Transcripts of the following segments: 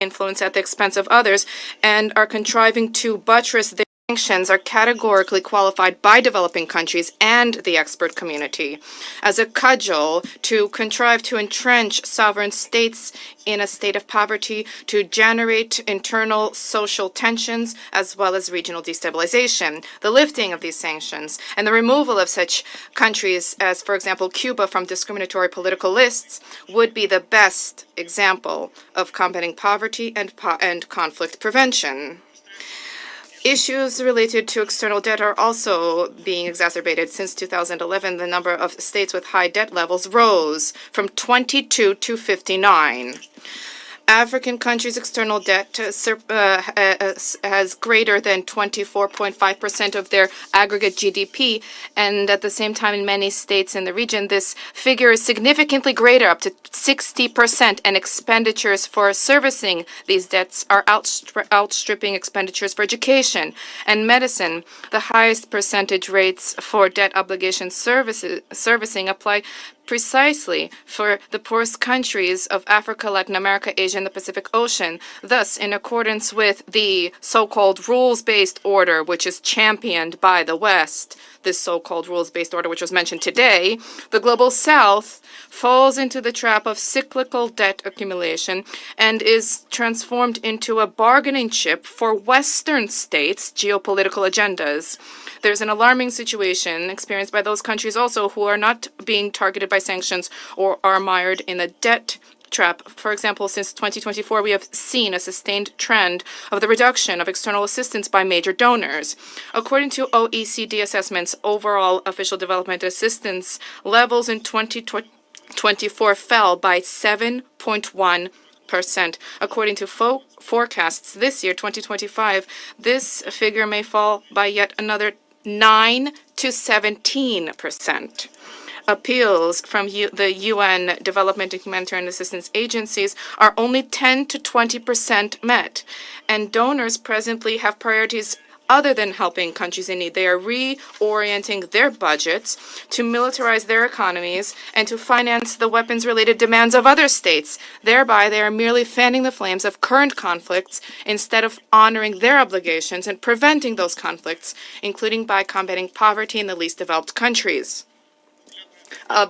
influence at the expense of others and are contriving to buttress their sanctions are categorically qualified by developing countries and the expert community as a cudgel to contrive to entrench sovereign states in a state of poverty, to generate internal social tensions as well as regional destabilization. The lifting of these sanctions and the removal of such countries as, for example, Cuba from discriminatory political lists would be the best example of combating poverty and conflict prevention. Issues related to external debt are also being exacerbated. Since 2011, the number of states with high debt levels rose from 22 to 59. African countries' external debt has greater than 24.5% of their aggregate GDP, and at the same time in many states in the region, this figure is significantly greater, up to 60%, and expenditures for servicing these debts are outstripping expenditures for education and medicine. The highest percentage rates for debt obligation servicing apply precisely for the poorest countries of Africa, Latin America, Asia, and the Pacific Ocean. Thus, in accordance with the so-called rules-based order, which is championed by the West, this so-called rules-based order, which was mentioned today, the Global South falls into the trap of cyclical debt accumulation and is transformed into a bargaining chip for Western states' geopolitical agendas. There's an alarming situation experienced by those countries also who are not being targeted by sanctions or are mired in a debt trap. For example, since 2024, we have seen a sustained trend of the reduction of external assistance by major donors. According to OECD assessments, overall official development assistance levels in 2024 fell by 7.1%. According to forecasts this year, 2025, this figure may fall by yet another 9 to 17%. Appeals from the UN Development and Humanitarian Assistance Agencies are only 10 to 20% met, and donors presently have priorities other than helping countries in need. They are reorienting their budgets to militarize their economies and to finance the weapons-related demands of other states. Thereby, they are merely fanning the flames of current conflicts instead of honoring their obligations and preventing those conflicts, including by combating poverty in the least developed countries.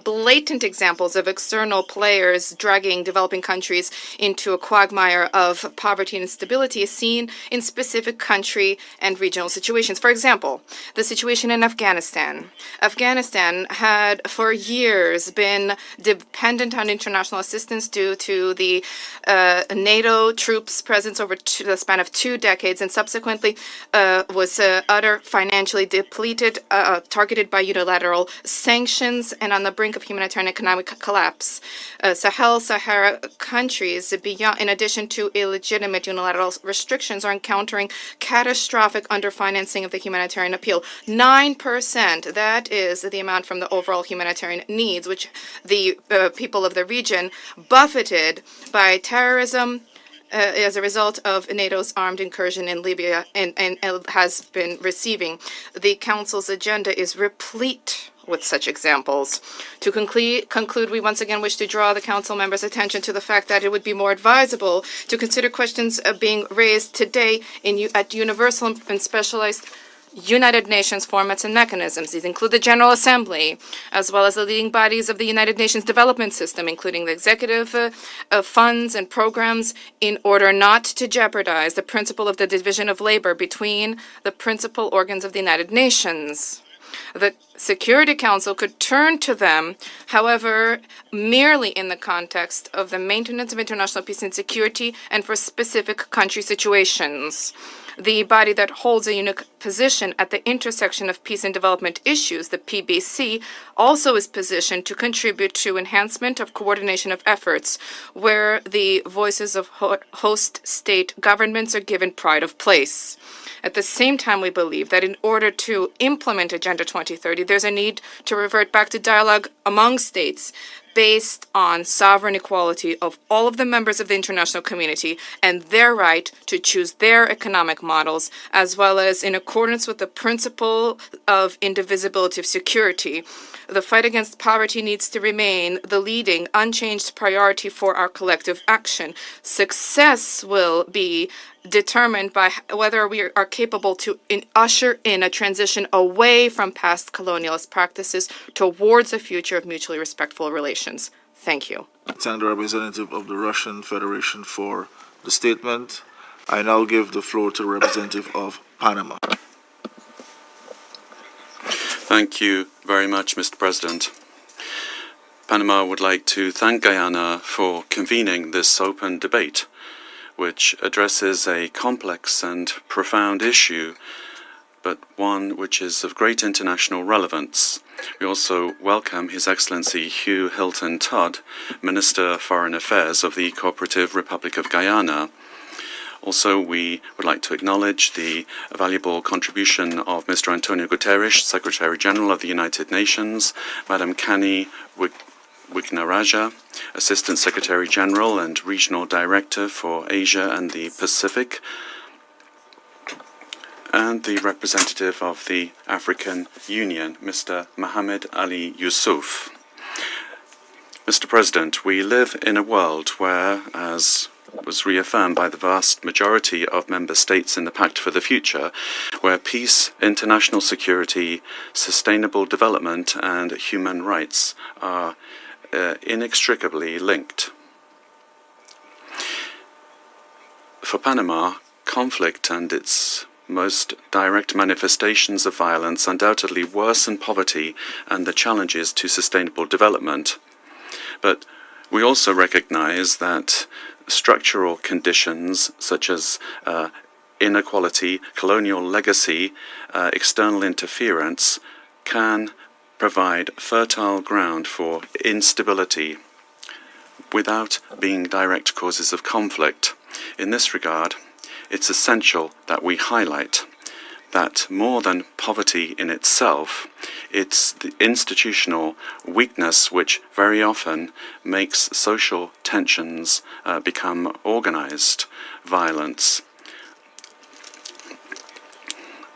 Blatant examples of external players dragging developing countries into a quagmire of poverty and instability is seen in specific country and regional situations. For example, the situation in Afghanistan. Afghanistan had for years been dependent on international assistance due to the NATO troops' presence over the span of 2 decades, and subsequently was financially depleted, targeted by unilateral sanctions, and on the brink of humanitarian economic collapse. Sahara countries, in addition to illegitimate unilateral restrictions, are encountering catastrophic underfinancing of the humanitarian appeal. 9%, that is the amount from the overall humanitarian needs, which the people of the region, buffeted by terrorism, as a result of NATO's armed incursion in Libya and has been receiving. The Council's agenda is replete with such examples. To conclude, we once again wish to draw the Council members' attention to the fact that it would be more advisable to consider questions being raised today at universal and specialized United Nations formats and mechanisms. These include the General Assembly, as well as the leading bodies of the United Nations Development System, including the executive funds and programs, in order not to jeopardize the principle of the division of labor between the principal organs of the United Nations. The Security Council could turn to them, however, merely in the context of the maintenance of international peace and security and for specific country situations. The body that holds a unique position at the intersection of peace and development issues, the PBC, also is positioned to contribute to enhancement of coordination of efforts, where the voices of host state governments are given pride of place. At the same time, we believe that in order to implement Agenda 2030, there's a need to revert back to dialogue among states based on sovereign equality of all of the members of the international community and their right to choose their economic models, as well as in accordance with the principle of indivisibility of security. The fight against poverty needs to remain the leading, unchanged priority for our collective action. Success will be determined by whether we are capable to usher in a transition away from past colonialist practices towards a future of mutually respectful relations. Thank you. Thank the representative of the Russian Federation for the statement. I now give the floor to the representative of Panama. Thank you very much, Mr. President. Panama would like to thank Guyana for convening this open debate, which addresses a complex and profound issue, but one which is of great international relevance. We also welcome His Excellency Hugh Hilton Todd, Minister of Foreign Affairs of the Cooperative Republic of Guyana. Also, we would like to acknowledge the valuable contribution of Mr. Antonio Guterres, Secretary General of the United Nations, Madam Kani Wignaraja, Assistant Secretary General and Regional Director for Asia and the Pacific, and the representative of the African Union, Mr. Mohamed Ali Yusuf. Mr. President, we live in a world where, as was reaffirmed by the vast majority of member states in the Pact for the Future, where peace, international security, sustainable development and human rights are inextricably linked. For Panama, conflict and its most direct manifestations of violence undoubtedly worsen poverty and the challenges to sustainable development. But we also recognize that structural conditions such as inequality, colonial legacy, external interference can provide fertile ground for instability without being direct causes of conflict. In this regard, it's essential that we highlight that more than poverty in itself, it's the institutional weakness which very often makes social tensions become organized violence.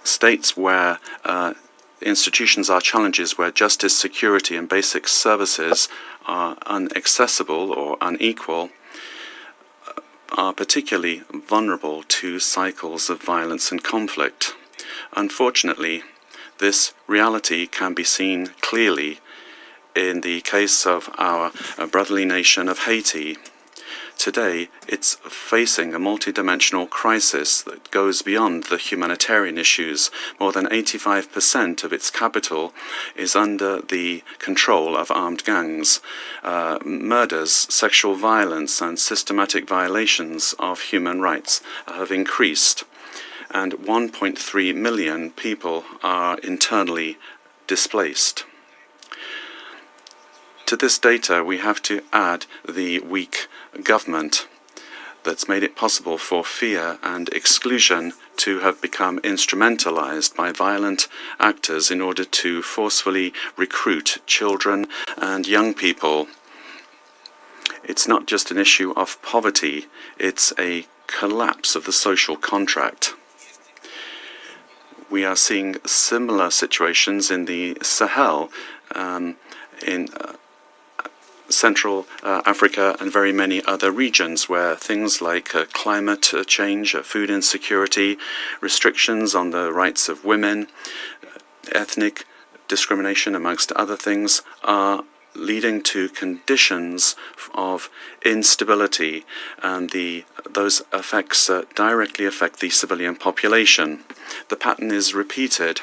States where institutions are challenges, where justice, security, and basic services are inaccessible or unequal, are particularly vulnerable to cycles of violence and conflict. Unfortunately, this reality can be seen clearly in the case of our brotherly nation of Haiti. Today, it's facing a multidimensional crisis that goes beyond the humanitarian issues. More than 85% of its capital is under the control of armed gangs. Murders, sexual violence, and systematic violations of human rights have increased, and 1.3 million people are internally displaced. To this data, we have to add the weak government that's made it possible for fear and exclusion to have become instrumentalized by violent actors in order to forcefully recruit children and young people. It's not just an issue of poverty, it's a collapse of the social contract. We are seeing similar situations in the Sahel, in Central Africa and very many other regions where things like climate change, food insecurity, restrictions on the rights of women, ethnic discrimination, amongst other things, are leading to conditions of instability, and those effects directly affect the civilian population. The pattern is repeated.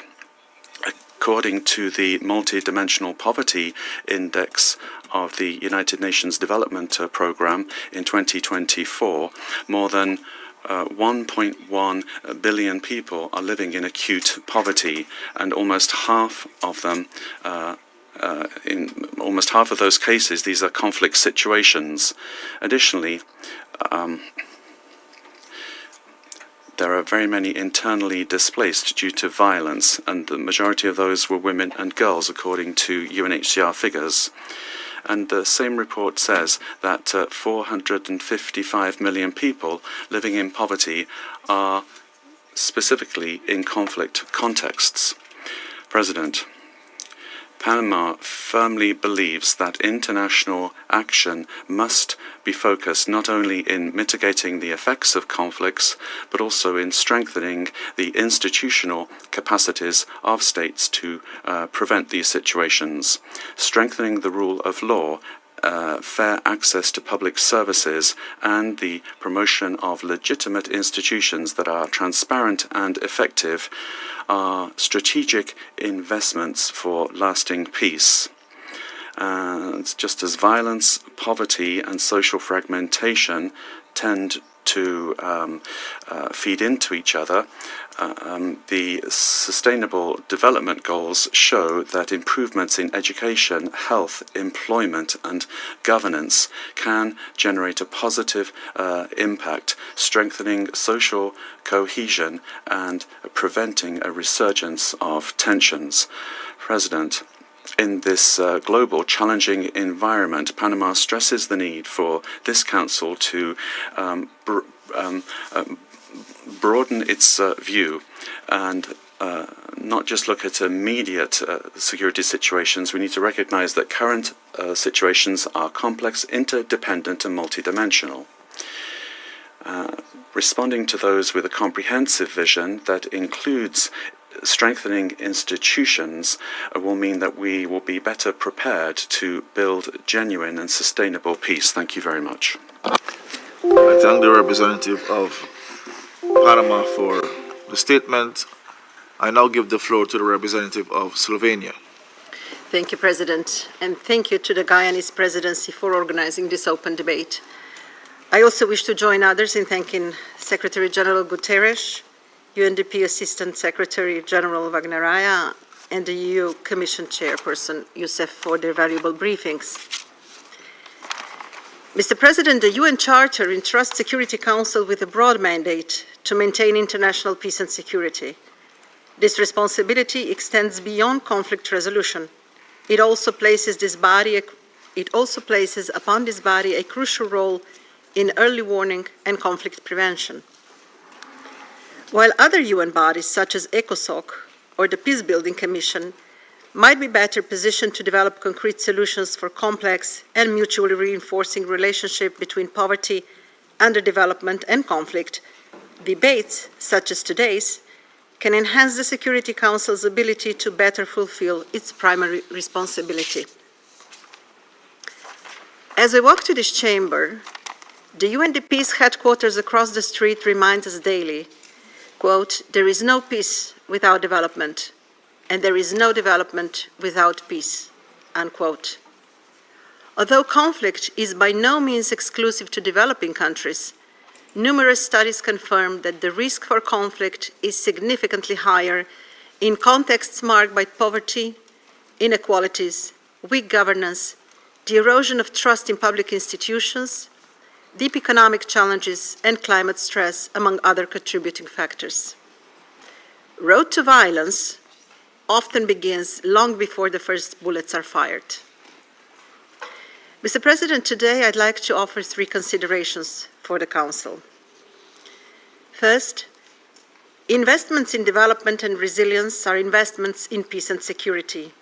According to the Multidimensional Poverty Index of the United Nations Development Programme in 2024, more than 1.1 billion people are living in acute poverty, and almost half of them, in almost half of those cases, these are conflict situations. Additionally, there are very many internally displaced due to violence, and the majority of those were women and girls, according to UNHCR figures. And the same report says that 455 million people living in poverty are specifically in conflict contexts. President, Panama firmly believes that international action must be focused not only in mitigating the effects of conflicts, but also in strengthening the institutional capacities of states to prevent these situations, strengthening the rule of law, fair access to public services, and the promotion of legitimate institutions that are transparent and effective are strategic investments for lasting peace. And just as violence, poverty, and social fragmentation tend to feed into each other, the Sustainable Development Goals show that improvements in education, health, employment, and governance can generate a positive impact, strengthening social cohesion and preventing a resurgence of tensions. President, in this global challenging environment, Panama stresses the need for this Council to broaden its view and not just look at immediate security situations. We need to recognize that current situations are complex, interdependent, and multidimensional. Responding to those with a comprehensive vision that includes strengthening institutions will mean that we will be better prepared to build genuine and sustainable peace. Thank you very much. I thank the representative of Panama for the statement. I now give the floor to the representative of Slovenia. Thank you, President, and thank you to the Guyanese presidency for organizing this open debate. I also wish to join others in thanking Secretary General Guterres, UNDP Assistant Secretary General Wagneraya, and the EU Commission Chairperson Youssef for their valuable briefings. Mr. President, the UN Charter entrusts Security Council with a broad mandate to maintain international peace and security. This responsibility extends beyond conflict resolution. It also places upon this body a crucial role in early warning and conflict prevention. While other UN bodies, such as ECOSOC or the Peacebuilding Commission, might be better positioned to develop concrete solutions for complex and mutually reinforcing relationship between poverty, underdevelopment, and conflict, debates such as today's can enhance the Security Council's ability to better fulfill its primary responsibility. As we walk to this chamber, the UNDP's headquarters across the street reminds us daily, quote, "There is no peace without development, and there is no development without peace," unquote. Although conflict is by no means exclusive to developing countries, numerous studies confirm that the risk for conflict is significantly higher in contexts marked by poverty, inequalities, weak governance, the erosion of trust in public institutions, deep economic challenges, and climate stress, among other contributing factors. Road to violence often begins long before the first bullets are fired. Mr. President, today I'd like to offer 3 considerations for the Council. First, investments in development and resilience are investments in peace and security,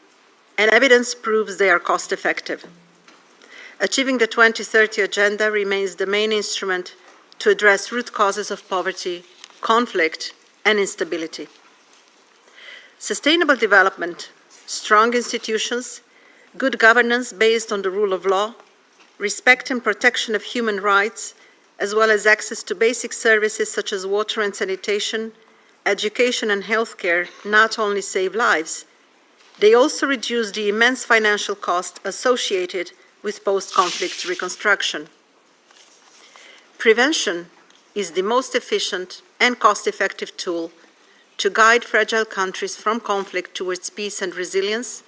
and evidence proves they are cost-effective. Achieving the 2030 Agenda remains the main instrument to address root causes of poverty, conflict, and instability. Sustainable development, strong institutions, good governance based on the rule of law, respect and protection of human rights, as well as access to basic services such as water and sanitation, education and healthcare not only save lives, they also reduce the immense financial cost associated with post-conflict reconstruction. Prevention is the most efficient and cost-effective tool to guide fragile countries from conflict towards peace and resilience,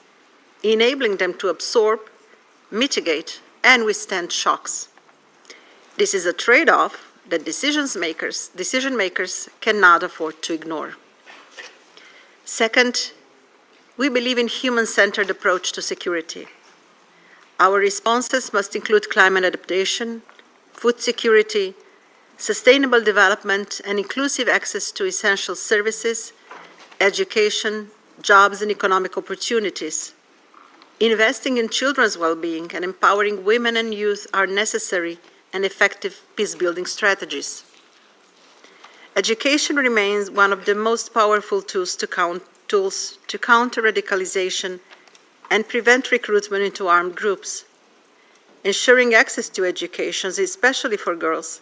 enabling them to absorb, mitigate, and withstand shocks. This is a trade-off that decision makers cannot afford to ignore. Second, we believe in a human-centered approach to security. Our responses must include climate adaptation, food security, sustainable development, and inclusive access to essential services, education, jobs, and economic opportunities. Investing in children's well-being and empowering women and youth are necessary and effective peace-building strategies. Education remains one of the most powerful tools to counter radicalization and prevent recruitment into armed groups. Ensuring access to education, especially for girls,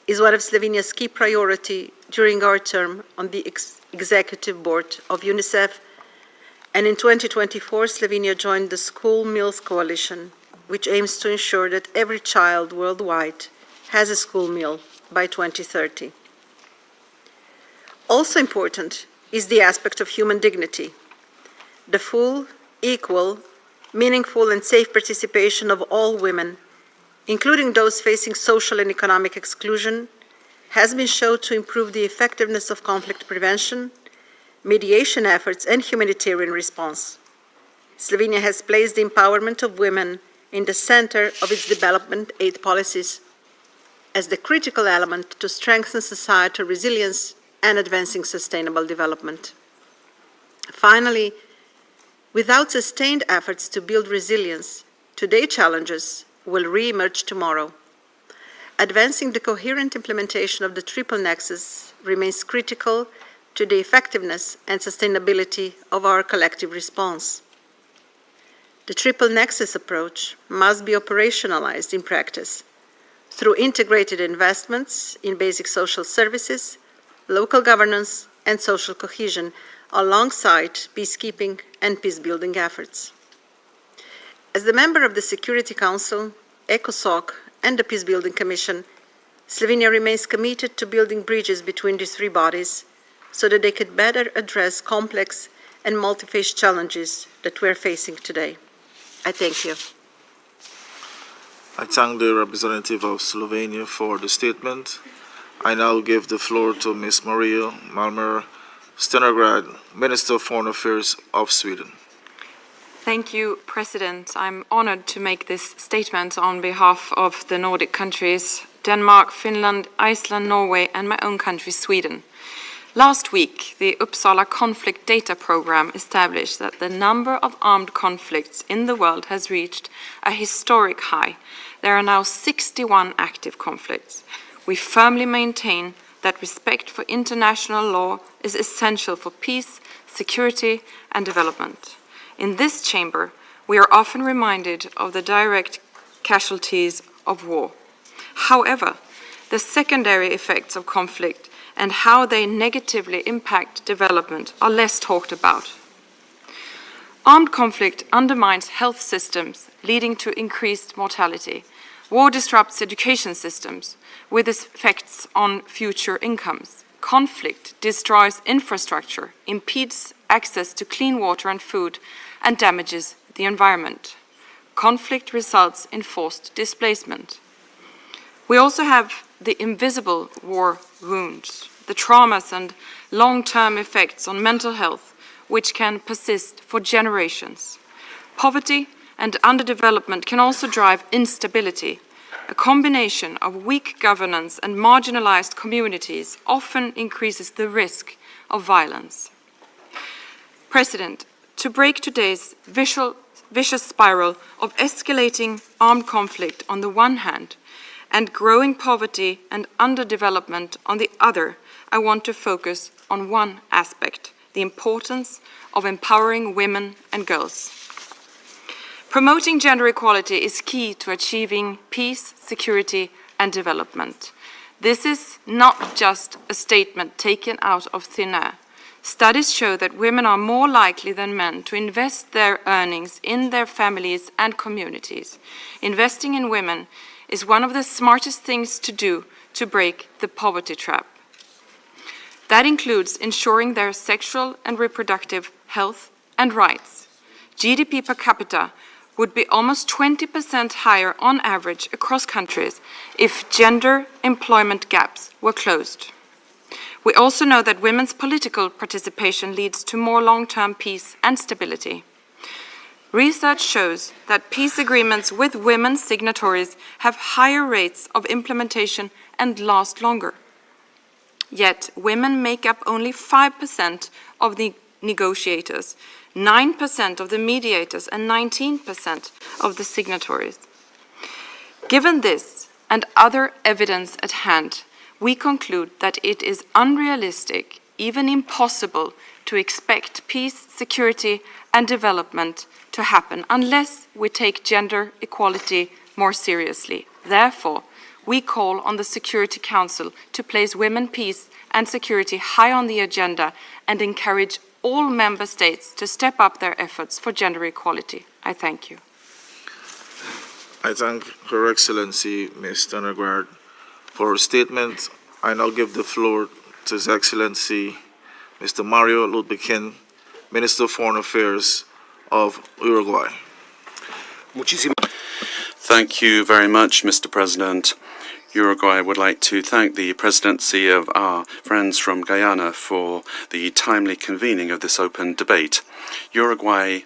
is one of Slovenia's key priorities during our term on the Executive Board of UNICEF, and in 2024, Slovenia joined the School Meals Coalition, which aims to ensure that every child worldwide has a school meal by 2030. Also important is the aspect of human dignity. The full, equal, meaningful, and safe participation of all women, including those facing social and economic exclusion, has been shown to improve the effectiveness of conflict prevention, mediation efforts, and humanitarian response. Slovenia has placed the empowerment of women in the center of its development aid policies as the critical element to strengthen societal resilience and advancing sustainable development. Finally, without sustained efforts to build resilience, today's challenges will re-emerge tomorrow. Advancing the coherent implementation of the triple nexus remains critical to the effectiveness and sustainability of our collective response. The triple nexus approach must be operationalized in practice through integrated investments in basic social services, local governance, and social cohesion, alongside peacekeeping and peace-building efforts. As the member of the Security Council, ECOSOC, and the Peace-Building Commission, Slovenia remains committed to building bridges between these three bodies so that they can better address complex and multi-phase challenges that we're facing today. I thank you. I thank the representative of Slovenia for the statement. I now give the floor to Ms. Maria Malmer Stenograd, Minister of Foreign Affairs of Sweden. Thank you, President. I'm honored to make this statement on behalf of the Nordic countries, Denmark, Finland, Iceland, Norway, and my own country, Sweden. Last week, the Uppsala Conflict Data Program established that the number of armed conflicts in the world has reached a historic high. There are now 61 active conflicts. We firmly maintain that respect for international law is essential for peace, security, and development. In this chamber, we are often reminded of the direct casualties of war. However, the secondary effects of conflict and how they negatively impact development are less talked about. Armed conflict undermines health systems, leading to increased mortality. War disrupts education systems, with effects on future incomes. Conflict destroys infrastructure, impedes access to clean water and food, and damages the environment. Conflict results in forced displacement. We also have the invisible war wounds, the traumas and long-term effects on mental health, which can persist for generations. Poverty and underdevelopment can also drive instability. A combination of weak governance and marginalized communities often increases the risk of violence. President, to break today's vicious spiral of escalating armed conflict on the one hand and growing poverty and underdevelopment on the other, I want to focus on one aspect, the importance of empowering women and girls. Promoting gender equality is key to achieving peace, security, and development. This is not just a statement taken out of thin air. Studies show that women are more likely than men to invest their earnings in their families and communities. Investing in women is one of the smartest things to do to break the poverty trap. That includes ensuring their sexual and reproductive health and rights. GDP per capita would be almost 20% higher on average across countries if gender employment gaps were closed. We also know that women's political participation leads to more long-term peace and stability. Research shows that peace agreements with women signatories have higher rates of implementation and last longer. Yet, women make up only 5% of the negotiators, 9% of the mediators, and 19% of the signatories. Given this and other evidence at hand, we conclude that it is unrealistic, even impossible, to expect peace, security, and development to happen unless we take gender equality more seriously. Therefore, we call on the Security Council to place women, peace, and security high on the agenda and encourage all member states to step up their efforts for gender equality. I thank you. I thank Her Excellency, Ms. Stenograd, for her statement. I now give the floor to His Excellency, Mr. Mario Lutbekin, Minister of Foreign Affairs of Uruguay. Thank you very much, Mr. President. Uruguay would like to thank the presidency of our friends from Guyana for the timely convening of this open debate. Uruguay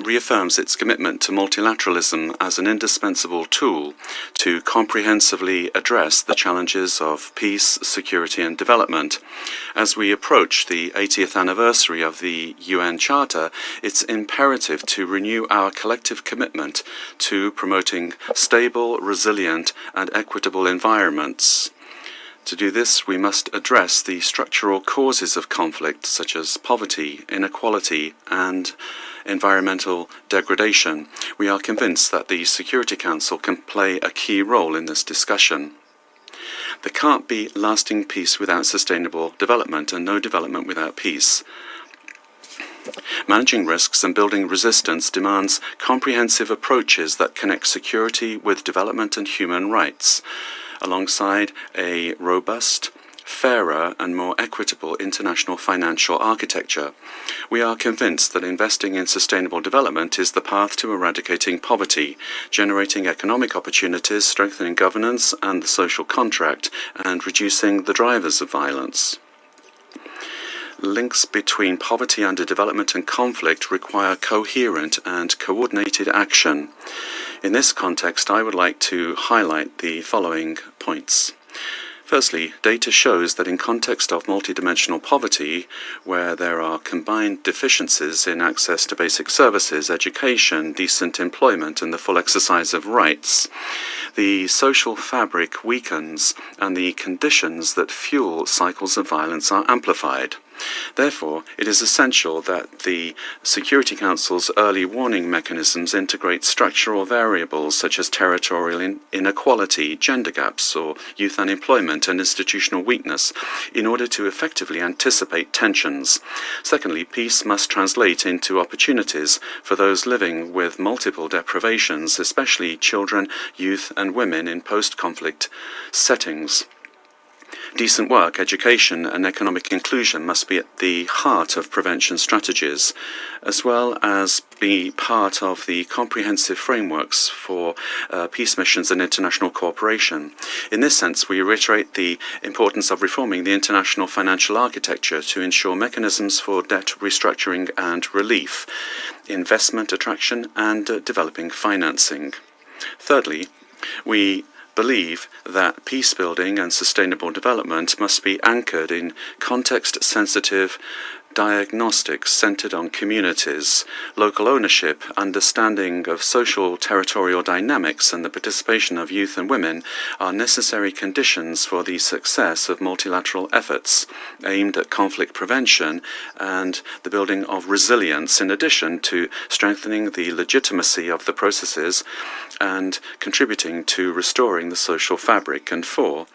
reaffirms its commitment to multilateralism as an indispensable tool to comprehensively address the challenges of peace, security, and development. As we approach the 80th anniversary of the UN Charter, it's imperative to renew our collective commitment to promoting stable, resilient, and equitable environments. To do this, we must address the structural causes of conflict, such as poverty, inequality, and environmental degradation. We are convinced that the Security Council can play a key role in this discussion. There can't be lasting peace without sustainable development, and no development without peace. Managing risks and building resistance demands comprehensive approaches that connect security with development and human rights, alongside a robust, fairer and more equitable international financial architecture. We are convinced that investing in sustainable development is the path to eradicating poverty, generating economic opportunities, strengthening governance and the social contract, and reducing the drivers of violence. Links between poverty, underdevelopment, and conflict require coherent and coordinated action. In this context, I would like to highlight the following points. Firstly, data shows that in context of multidimensional poverty, where there are combined deficiencies in access to basic services, education, decent employment, and the full exercise of rights, the social fabric weakens and the conditions that fuel cycles of violence are amplified. Therefore, it is essential that the Security Council's early warning mechanisms integrate structural variables such as territorial inequality, gender gaps, or youth unemployment and institutional weakness in order to effectively anticipate tensions. Secondly, peace must translate into opportunities for those living with multiple deprivations, especially children, youth, and women in post-conflict settings. Decent work, education, and economic inclusion must be at the heart of prevention strategies, as well as be part of the comprehensive frameworks for peace missions and international cooperation. In this sense, we reiterate the importance of reforming the international financial architecture to ensure mechanisms for debt restructuring and relief, investment attraction, and developing financing. Thirdly, we believe that peace building and sustainable development must be anchored in context-sensitive diagnostics centered on communities, local ownership, understanding of social territorial dynamics, and the participation of youth and women are necessary conditions for the success of multilateral efforts aimed at conflict prevention and the building of resilience, in addition to strengthening the legitimacy of the processes and contributing to restoring the social fabric. And four,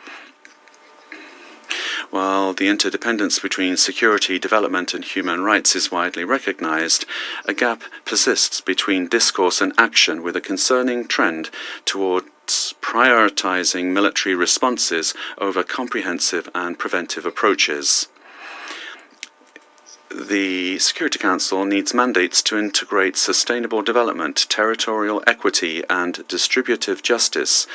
while the interdependence between security, development, and human rights is widely recognized, a gap persists between discourse and action, with a concerning trend towards prioritizing military responses over comprehensive and preventive approaches. The Security Council needs mandates to integrate sustainable development, territorial equity, and distributive justice.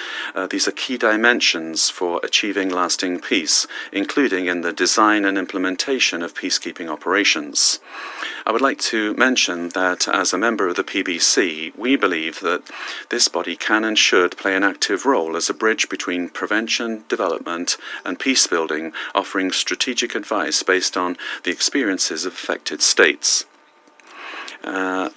These are key dimensions for achieving lasting peace, including in the design and implementation of peacekeeping operations. I would like to mention that as a member of the PBC, we believe that this body can and should play an active role as a bridge between prevention, development, and peace building, offering strategic advice based on the experiences of affected states.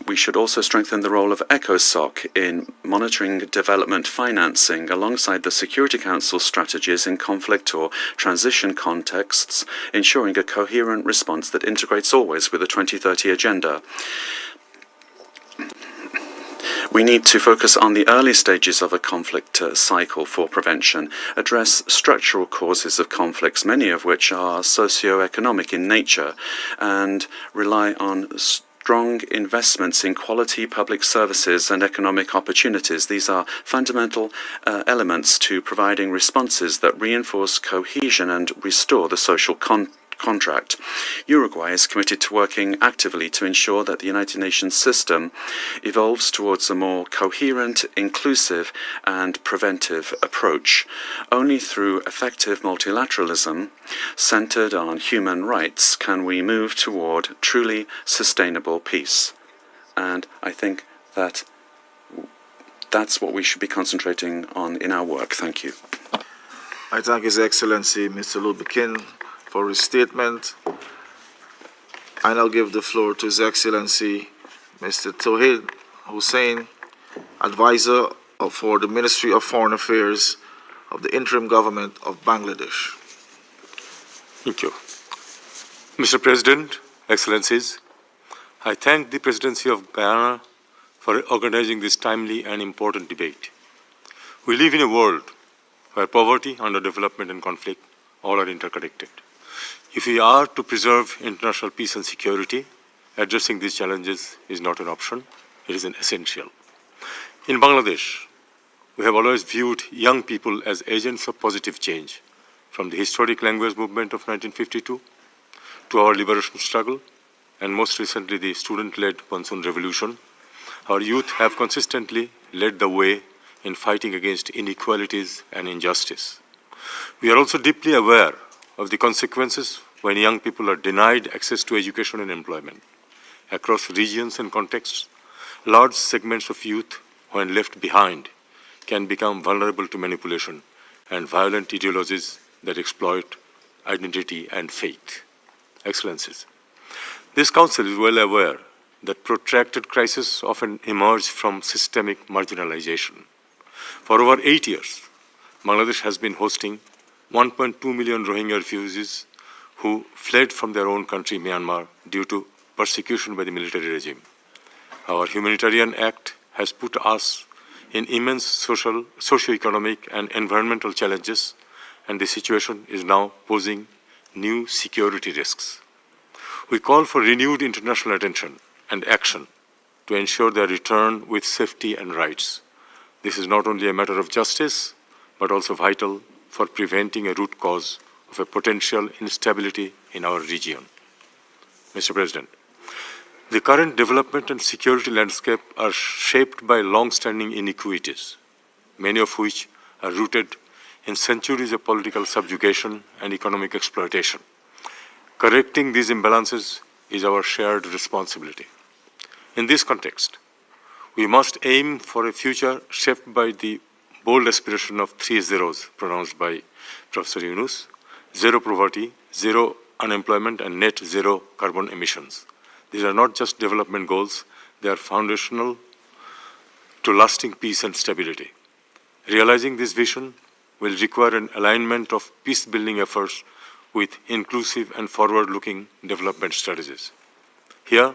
We should also strengthen the role of ECOSOC in monitoring development financing alongside the Security Council strategies in conflict or transition contexts, ensuring a coherent response that integrates always with the 2030 agenda. We need to focus on the early stages of a conflict cycle for prevention, address structural causes of conflicts, many of which are socio-economic in nature, and rely on strong investments in quality public services and economic opportunities. These are fundamental elements to providing responses that reinforce cohesion and restore the social contract. Uruguay is committed to working actively to ensure that the United Nations system evolves towards a more coherent, inclusive, and preventive approach. Only through effective multilateralism centered on human rights can we move toward truly sustainable peace. And I think that that's what we should be concentrating on in our work. Thank you. I thank His Excellency Mr. Lubkin for his statement. I now give the floor to His Excellency Mr. Tauhid Hussein, Advisor for the Ministry of Foreign Affairs of the Interim Government of Bangladesh. Thank you. Mr. President, Excellencies, I thank the Presidency of Guyana for organizing this timely and important debate. We live in a world where poverty, underdevelopment, and conflict all are interconnected. If we are to preserve international peace and security, addressing these challenges is not an option, it is an essential. In Bangladesh, we have always viewed young people as agents of positive change, from the historic language movement of 1952 to our liberation struggle, and most recently the student-led Monsoon Revolution. Our youth have consistently led the way in fighting against inequalities and injustice. We are also deeply aware of the consequences when young people are denied access to education and employment. Across regions and contexts, large segments of youth, when left behind, can become vulnerable to manipulation and violent ideologies that exploit identity and faith. Excellencies, this Council is well aware that protracted crises often emerge from systemic marginalization. For over 8 years, Bangladesh has been hosting 1.2 million Rohingya refugees who fled from their own country, Myanmar, due to persecution by the military regime. Our humanitarian act has put us in immense socio-economic and environmental challenges, and the situation is now posing new security risks. We call for renewed international attention and action to ensure their return with safety and rights. This is not only a matter of justice, but also vital for preventing a root cause of a potential instability in our region. Mr. President, the current development and security landscape are shaped by long-standing inequities, many of which are rooted in centuries of political subjugation and economic exploitation. Correcting these imbalances is our shared responsibility. In this context, we must aim for a future shaped by the bold aspiration of 3 zeros pronounced by Professor Yunus: zero poverty, zero unemployment, and net zero carbon emissions. These are not just development goals, they are foundational to lasting peace and stability. Realizing this vision will require an alignment of peace-building efforts with inclusive and forward-looking development strategies. Here,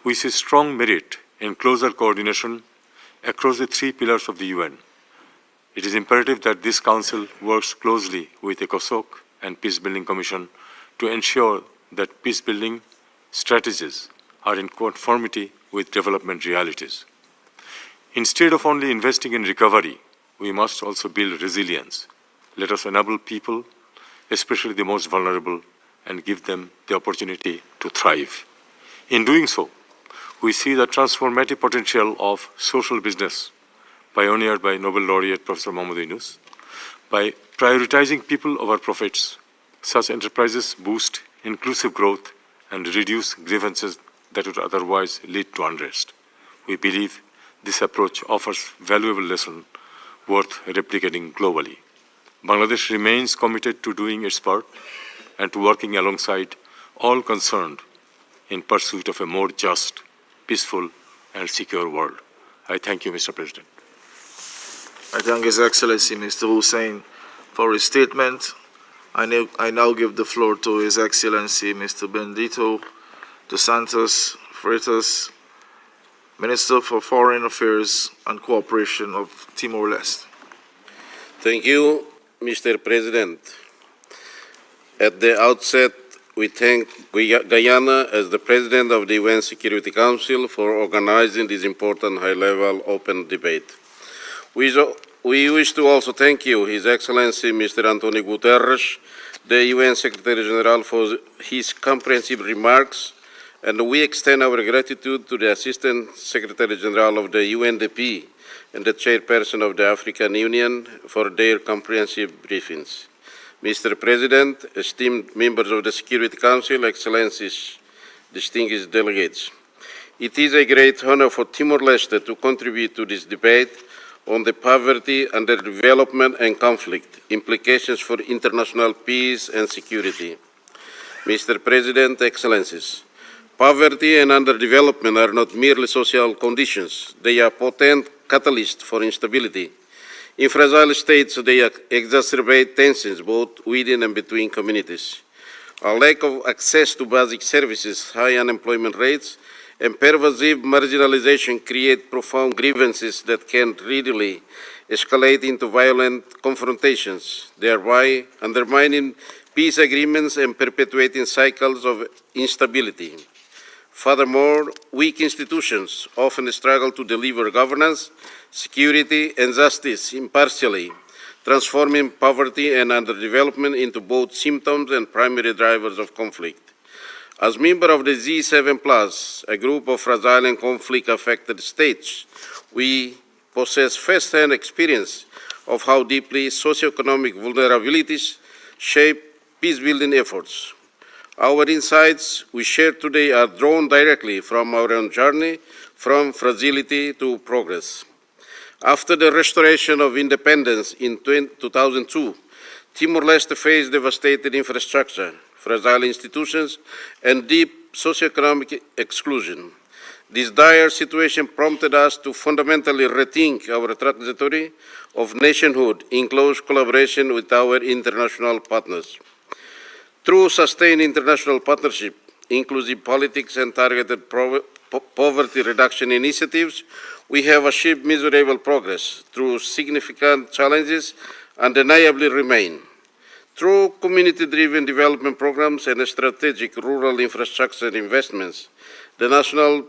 we see strong merit in closer coordination across the 3 pillars of the UN. It is imperative that this Council works closely with ECOSOC and Peacebuilding Commission to ensure that peacebuilding strategies are in conformity with development realities. Instead of only investing in recovery, we must also build resilience. Let us enable people, especially the most vulnerable, and give them the opportunity to thrive. In doing so, we see the transformative potential of social business pioneered by Nobel laureate Professor Mahmoud Yunus. By prioritizing people over profits, such enterprises boost inclusive growth and reduce grievances that would otherwise lead to unrest. We believe this approach offers valuable lessons worth replicating globally. Bangladesh remains committed to doing its part and to working alongside all concerned in pursuit of a more just, peaceful, and secure world. I thank you, Mr. President. I thank His Excellency Mr. Hussein for his statement. I now give the floor to His Excellency Mr. Benedito dos Santos Freitas, Minister for Foreign Affairs and Cooperation of Timor Leste. Thank you, Mr. President. At the outset, we thank Guyana as the President of the UN Security Council for organizing this important high-level open debate. We wish to also thank you, His Excellency Mr. Antonio Guterres, the UN Secretary General, for his comprehensive remarks, and we extend our gratitude to the Assistant Secretary General of the UNDP and the Chairperson of the African Union for their comprehensive briefings. Mr. President, esteemed members of the Security Council, Excellencies, distinguished delegates, it is a great honor for Timor-Leste to contribute to this debate on the poverty, underdevelopment, and conflict implications for international peace and security. Mr. President, Excellencies, poverty and underdevelopment are not merely social conditions. They are potent catalysts for instability. In fragile states, they exacerbate tensions both within and between communities. A lack of access to basic services, high unemployment rates, and pervasive marginalization create profound grievances that can readily escalate into violent confrontations, thereby undermining peace agreements and perpetuating cycles of instability. Furthermore, weak institutions often struggle to deliver governance, security, and justice impartially, transforming poverty and underdevelopment into both symptoms and primary drivers of conflict. As member of the G7+, a group of fragile and conflict-affected states, we possess first-hand experience of how deeply socioeconomic vulnerabilities shape peace-building efforts. Our insights we share today are drawn directly from our own journey from fragility to progress. After the restoration of independence in 2002, Timor-Leste faced devastated infrastructure, fragile institutions, and deep socioeconomic exclusion. This dire situation prompted us to fundamentally rethink our trajectory of nationhood in close collaboration with our international partners. Through sustained international partnership, inclusive politics, and targeted poverty reduction initiatives, we have achieved measurable progress. Through significant challenges undeniably remain. Through community-driven development programs and strategic rural infrastructure investments, the national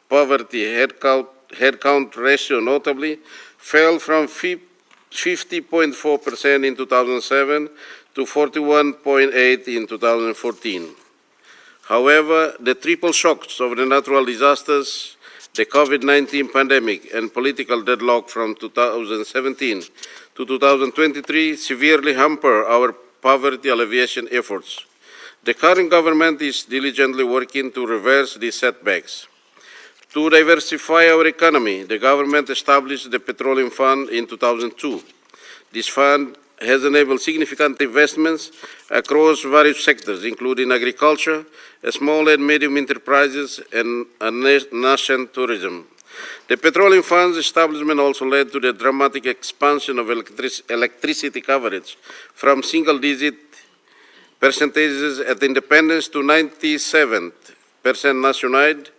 poverty headcount ratio notably fell from 50.4% in 2007 to 41.8% in 2014. However, the triple shocks of the natural disasters, the COVID-19 pandemic, and political deadlock from 2017 to 2023 severely hamper our poverty alleviation efforts. The current government is diligently working to reverse these setbacks. To diversify our economy, the government established the Petroleum Fund in 2002. This fund has enabled significant investments across various sectors, including agriculture, small and medium enterprises, and nascent tourism. The Petroleum Fund's establishment also led to the dramatic expansion of electricity coverage from single-digit percentages at independence to 97% nationwide,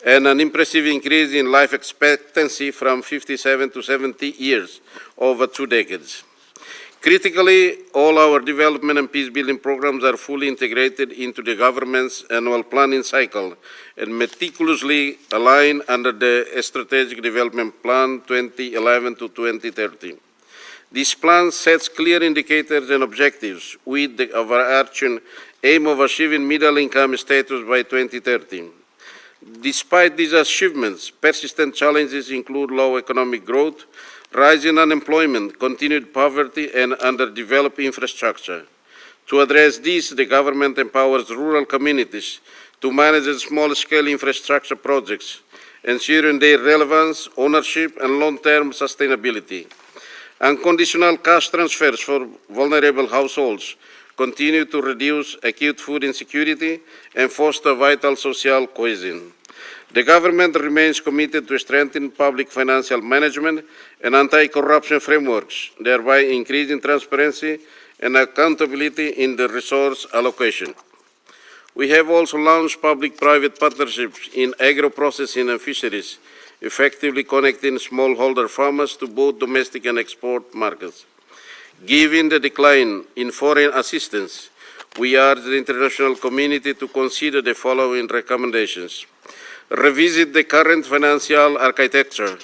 and an impressive increase in life expectancy from 57 to 70 years over 2 decades. Critically, all our development and peace-building programs are fully integrated into the government's annual planning cycle and meticulously aligned under the Strategic Development Plan 2011 to 2030. This plan sets clear indicators and objectives with the overarching aim of achieving middle-income status by 2030. Despite these achievements, persistent challenges include low economic growth, rising unemployment, continued poverty, and underdeveloped infrastructure. To address this, the government empowers rural communities to manage small-scale infrastructure projects, ensuring their relevance, ownership, and long-term sustainability. Unconditional cash transfers for vulnerable households continue to reduce acute food insecurity and foster vital social cohesion. The government remains committed to strengthening public financial management and anti-corruption frameworks, thereby increasing transparency and accountability in the resource allocation. We have also launched public-private partnerships in agro-processing and fisheries, effectively connecting smallholder farmers to both domestic and export markets. Given the decline in foreign assistance, we urge the international community to consider the following recommendations. Revisit the current financial architecture,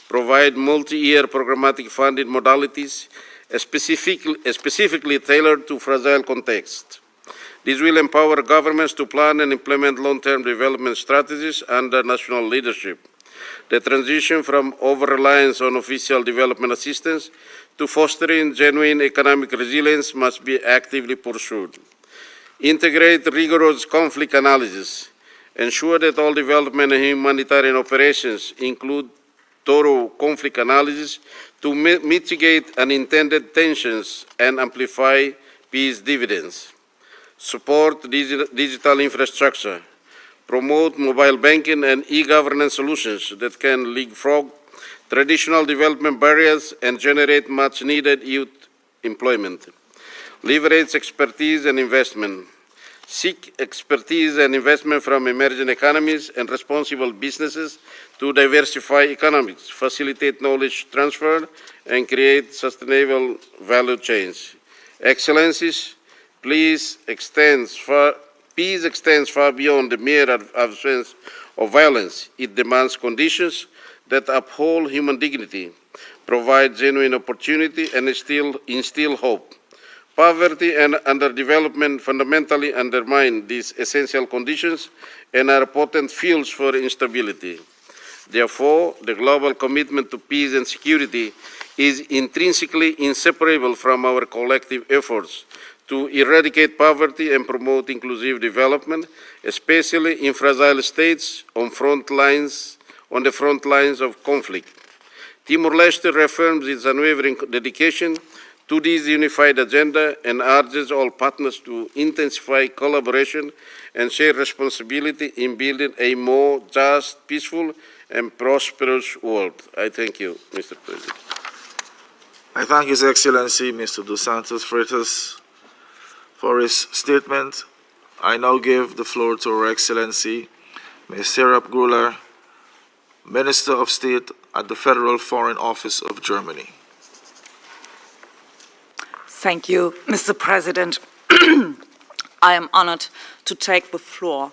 provide multi-year programmatic funding modalities specifically tailored to fragile contexts. This will empower governments to plan and implement long-term development strategies under national leadership. The transition from over-reliance on official development assistance to fostering genuine economic resilience must be actively pursued. Integrate rigorous conflict analysis. Ensure that all development and humanitarian operations include thorough conflict analysis to mitigate unintended tensions and amplify peace dividends. Support digital infrastructure. Promote mobile banking and e-governance solutions that can leapfrog traditional development barriers and generate much-needed youth employment. Leverage expertise and investment. Seek expertise and investment from emerging economies and responsible businesses to diversify economics, facilitate knowledge transfer, and create sustainable value chains. Excellencies, peace extends far beyond the mere absence of violence. It demands conditions that uphold human dignity, provide genuine opportunity, and instill hope. Poverty and underdevelopment fundamentally undermine these essential conditions and are potent fuels for instability. Therefore, the global commitment to peace and security is intrinsically inseparable from our collective efforts to eradicate poverty and promote inclusive development, especially in fragile states on the front lines of conflict. Timor Leste reaffirms its unwavering dedication to this unified agenda and urges all partners to intensify collaboration and share responsibility in building a more just, peaceful, and prosperous world. I thank you, Mr. President. I thank His Excellency, Mr. Dos Santos Freitas, for his statement. I now give the floor to Her Excellency, Ms. Serap Guler, Minister of State at the Federal Foreign Office of Germany. Thank you, Mr. President. I am honored to take the floor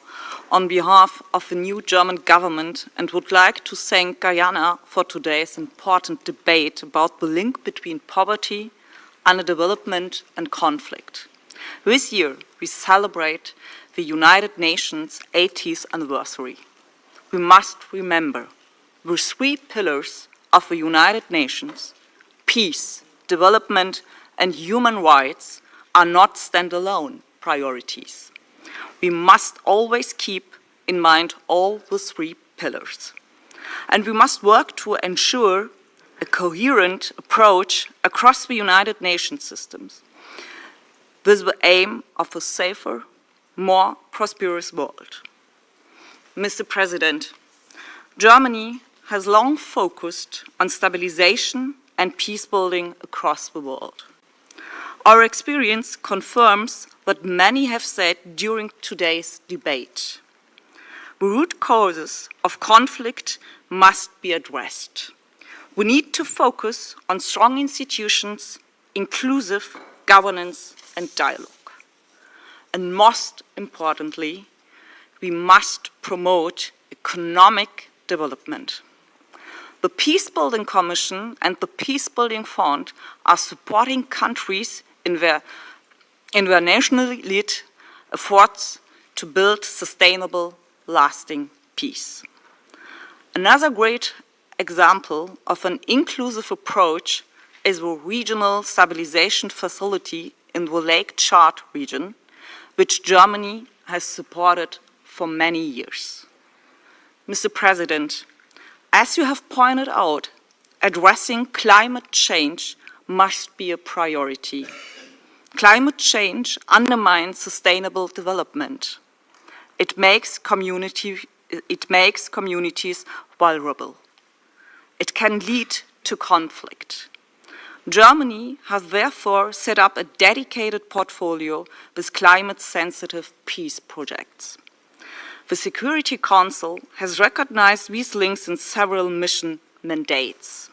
on behalf of the new German government and would like to thank Guyana for today's important debate about the link between poverty, underdevelopment, and conflict. This year, we celebrate the United Nations' 80th anniversary. We must remember the three pillars of the United Nations: peace, development, and human rights are not standalone priorities. We must always keep in mind all the three pillars. And we must work to ensure a coherent approach across the United Nations systems with the aim of a safer, more prosperous world. Mr. President, Germany has long focused on stabilization and peace building across the world. Our experience confirms what many have said during today's debate. The root causes of conflict must be addressed. We need to focus on strong institutions, inclusive governance, and dialogue. And most importantly, we must promote economic development. The Peace-Building Commission and the Peace-Building Fund are supporting countries in their nationally led efforts to build sustainable, lasting peace. Another great example of an inclusive approach is the Regional Stabilization Facility in the Lake Chad region, which Germany has supported for many years. Mr. President, as you have pointed out, addressing climate change must be a priority. Climate change undermines sustainable development. It makes communities vulnerable. It can lead to conflict. Germany has therefore set up a dedicated portfolio with climate-sensitive peace projects. The Security Council has recognized these links in several mission mandates.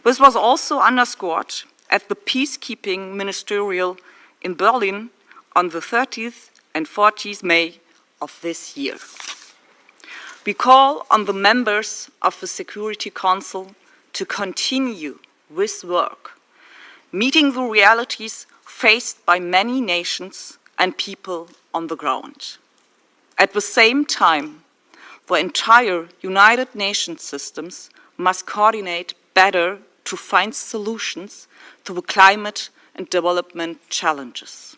This was also underscored at the Peacekeeping Ministerial in Berlin on the 30th and 40th May of this year. We call on the members of the Security Council to continue this work, meeting the realities faced by many nations and people on the ground. At the same time, the entire United Nations systems must coordinate better to find solutions to the climate and development challenges.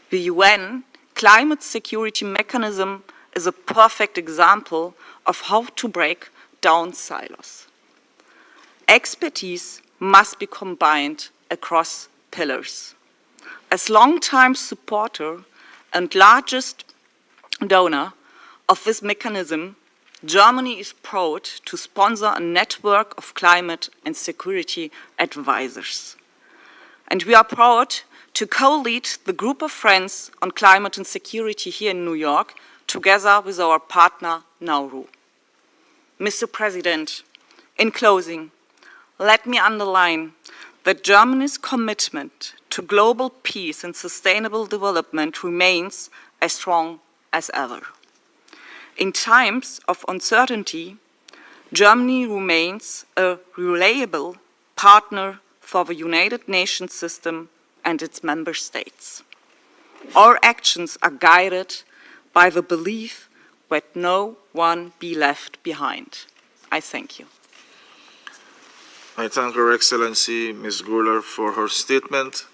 The UN Climate Security Mechanism is a perfect example of how to break down silos. Expertise must be combined across pillars. As long-time supporter and largest donor of this mechanism, Germany is proud to sponsor a network of climate and security advisors. And we are proud to co-lead the group of friends on climate and security here in New York, together with our partner, Nauru. Mr. President, in closing, let me underline that Germany's commitment to global peace and sustainable development remains as strong as ever. In times of uncertainty, Germany remains a reliable partner for the United Nations system and its member states. Our actions are guided by the belief that no one be left behind. I thank you. I thank Her Excellency Ms. Guler for her statement.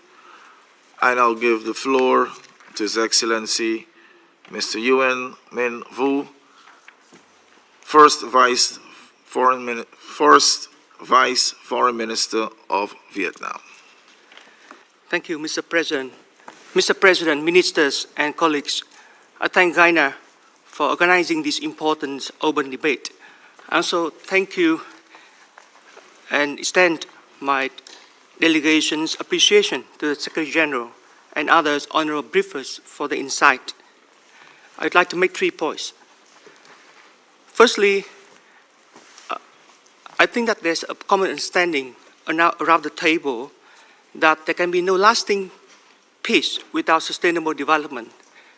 I now give the floor to His Excellency Mr. Nguyen Minh Vu, First Vice Foreign Minister of Vietnam. Thank you, Mr. President. Mr. President, ministers and colleagues, I thank Guyana for organizing this important open debate. I also thank you and extend my delegation's appreciation to the Secretary General and others honorable briefers for the insight. I'd like to make 3 points. Firstly, I think that there's a common understanding around the table that there can be no lasting peace without sustainable development,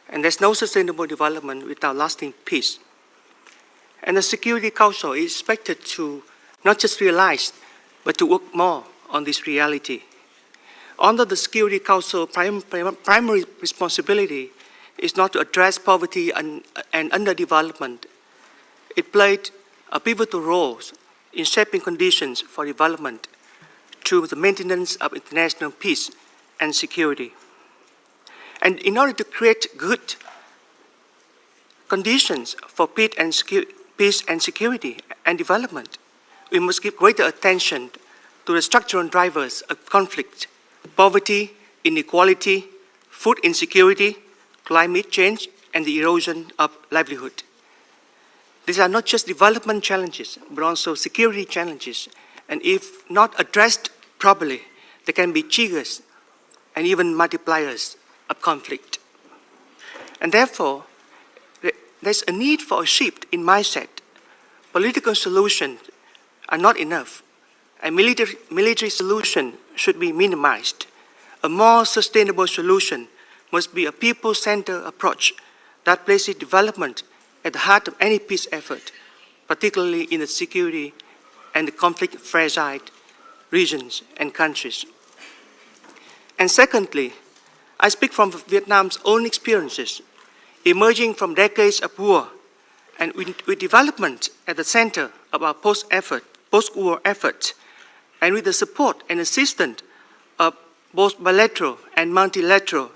and there's no sustainable development without lasting peace. And the Security Council is expected to not just realize, but to work more on this reality. Under the Security Council, primary responsibility is not to address poverty and underdevelopment. It played a pivotal role in shaping conditions for development through the maintenance of international peace and security. And in order to create good conditions for peace and security and development, we must give greater attention to the structural drivers of conflict: poverty, inequality, food insecurity, climate change, and the erosion of livelihood. These are not just development challenges, but also security challenges. And if not addressed properly, there can be triggers and even multipliers of conflict. And therefore, there's a need for a shift in mindset. Political solutions are not enough. A military solution should be minimized. A more sustainable solution must be a people-centered approach that places development at the heart of any peace effort, particularly in the security and the conflict-fragile regions and countries. And secondly, I speak from Vietnam's own experiences, emerging from decades of war, and with development at the center of our post-war effort, and with the support and assistance of both bilateral and multilateral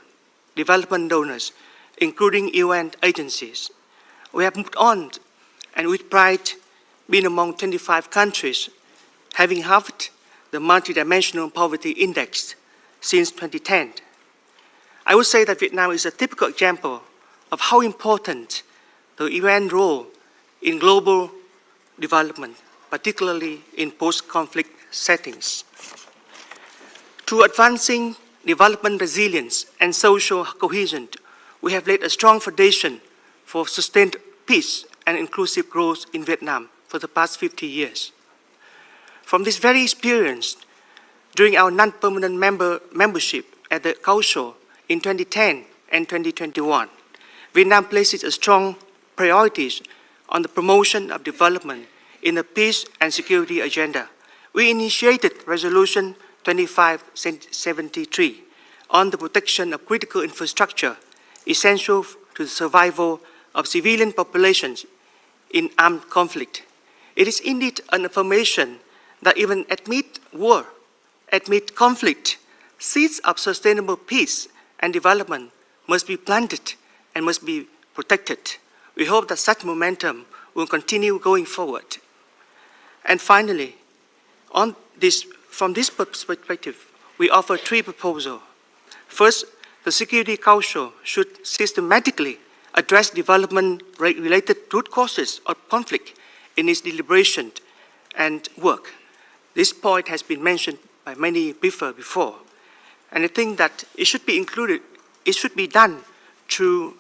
development donors, including UN agencies. We have moved on, and with pride, been among 25 countries, having halved the multidimensional poverty index since 2010. I would say that Vietnam is a typical example of how important the UN role in global development, particularly in post-conflict settings. Through advancing development resilience and social cohesion, we have laid a strong foundation for sustained peace and inclusive growth in Vietnam for the past 50 years. From this very experience, during our non-permanent membership at the Council in 2010 and 2021, Vietnam places a strong priorities on the promotion of development in the peace and security agenda. We initiated Resolution 2573 on the protection of critical infrastructure essential to the survival of civilian populations in armed conflict. It is indeed an affirmation that even amid war, amid conflict, seeds of sustainable peace and development must be planted and must be protected. We hope that such momentum will continue going forward. And finally, from this perspective, we offer three proposals. First, the Security Council should systematically address development-related root causes of conflict in its deliberation and work. This point has been mentioned by many before, and I think that it should be included, it should be done through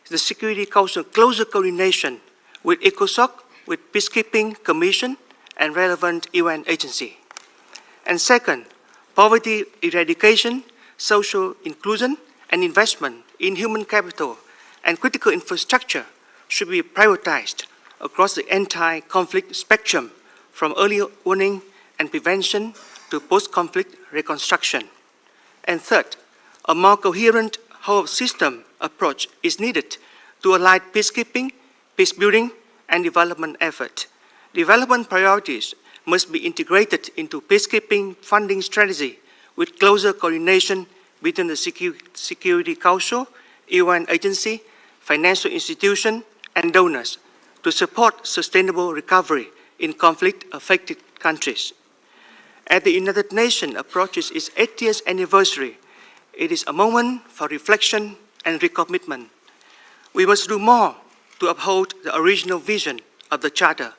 the Security Council closer coordination with ECOSOC, with Peacekeeping Commission, and relevant UN agency. And second, poverty eradication, social inclusion, and investment in human capital and critical infrastructure should be prioritized across the entire conflict spectrum, from early warning and prevention to post-conflict reconstruction. And third, a more coherent whole-system approach is needed to align peacekeeping, peace-building, and development effort. Development priorities must be integrated into peacekeeping funding strategy with closer coordination between the Security Council, UN agency, financial institutions, and donors to support sustainable recovery in conflict-affected countries. As the United Nations approaches its 80th anniversary, it is a moment for reflection and recommitment. We must do more to uphold the original vision of the Charter,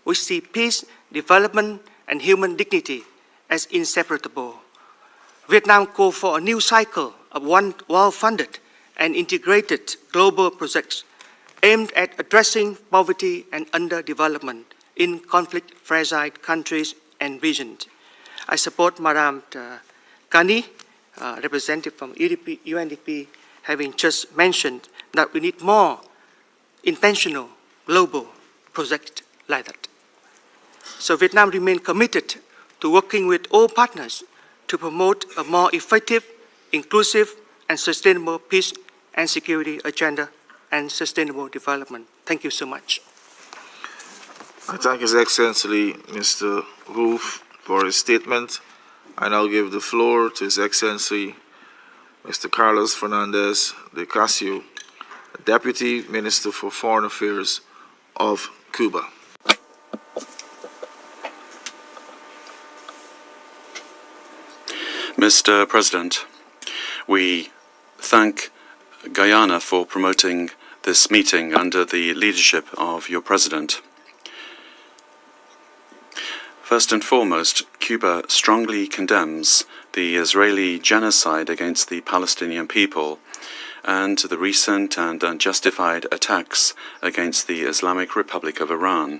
which sees peace, development, and human dignity as inseparable. Vietnam called for a new cycle of well-funded and integrated global projects aimed at addressing poverty and underdevelopment in conflict-fragile countries and regions. I support Madam Kani, representative from UNDP, having just mentioned that we need more intentional global projects like that. So Vietnam remains committed to working with all partners to promote a more effective, inclusive, and sustainable peace and security agenda and sustainable development. Thank you so much. I thank His Excellency Mr. Roof for his statement. I now give the floor to His Excellency Mr. Carlos Fernandez de Casio, Deputy Minister for Foreign Affairs of Cuba. Mr. President, we thank Guyana for promoting this meeting under the leadership of your President. First and foremost, Cuba strongly condemns the Israeli genocide against the Palestinian people and the recent and unjustified attacks against the Islamic Republic of Iran.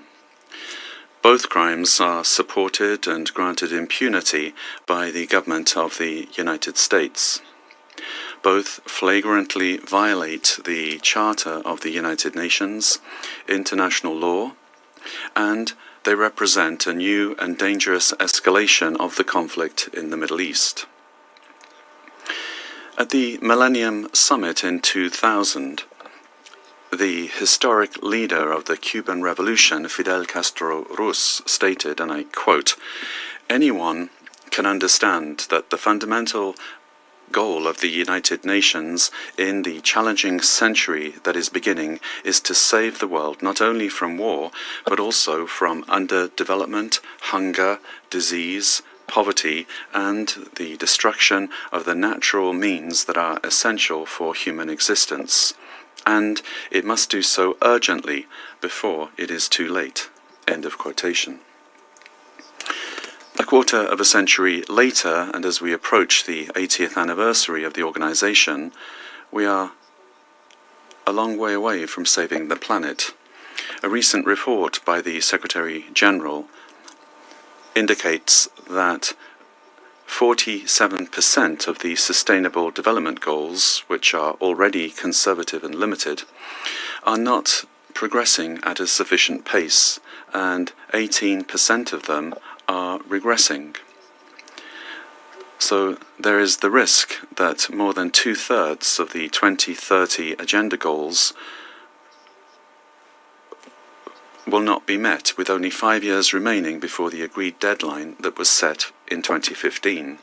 Both crimes are supported and granted impunity by the government of the United States. Both flagrantly violate the Charter of the United Nations, international law, and they represent a new and dangerous escalation of the conflict in the Middle East. At the Millennium Summit in 2000, the historic leader of the Cuban Revolution, Fidel Castro Ruz, stated, and I quote, "Anyone can understand that the fundamental goal of the United Nations in the challenging century that is beginning is to save the world not only from war, but also from underdevelopment, hunger, disease, poverty, and the destruction of the natural means that are essential for human existence. And it must do so urgently before it is too late." End of quotation. A quarter of a century later, and as we approach the 80th anniversary of the organization, we are a long way away from saving the planet. A recent report by the Secretary General indicates that 47% of the Sustainable Development Goals, which are already conservative and limited, are not progressing at a sufficient pace, and 18% of them are regressing. So there is the risk that more than 2/3 of the 2030 agenda goals will not be met, with only 5 years remaining before the agreed deadline that was set in 2015.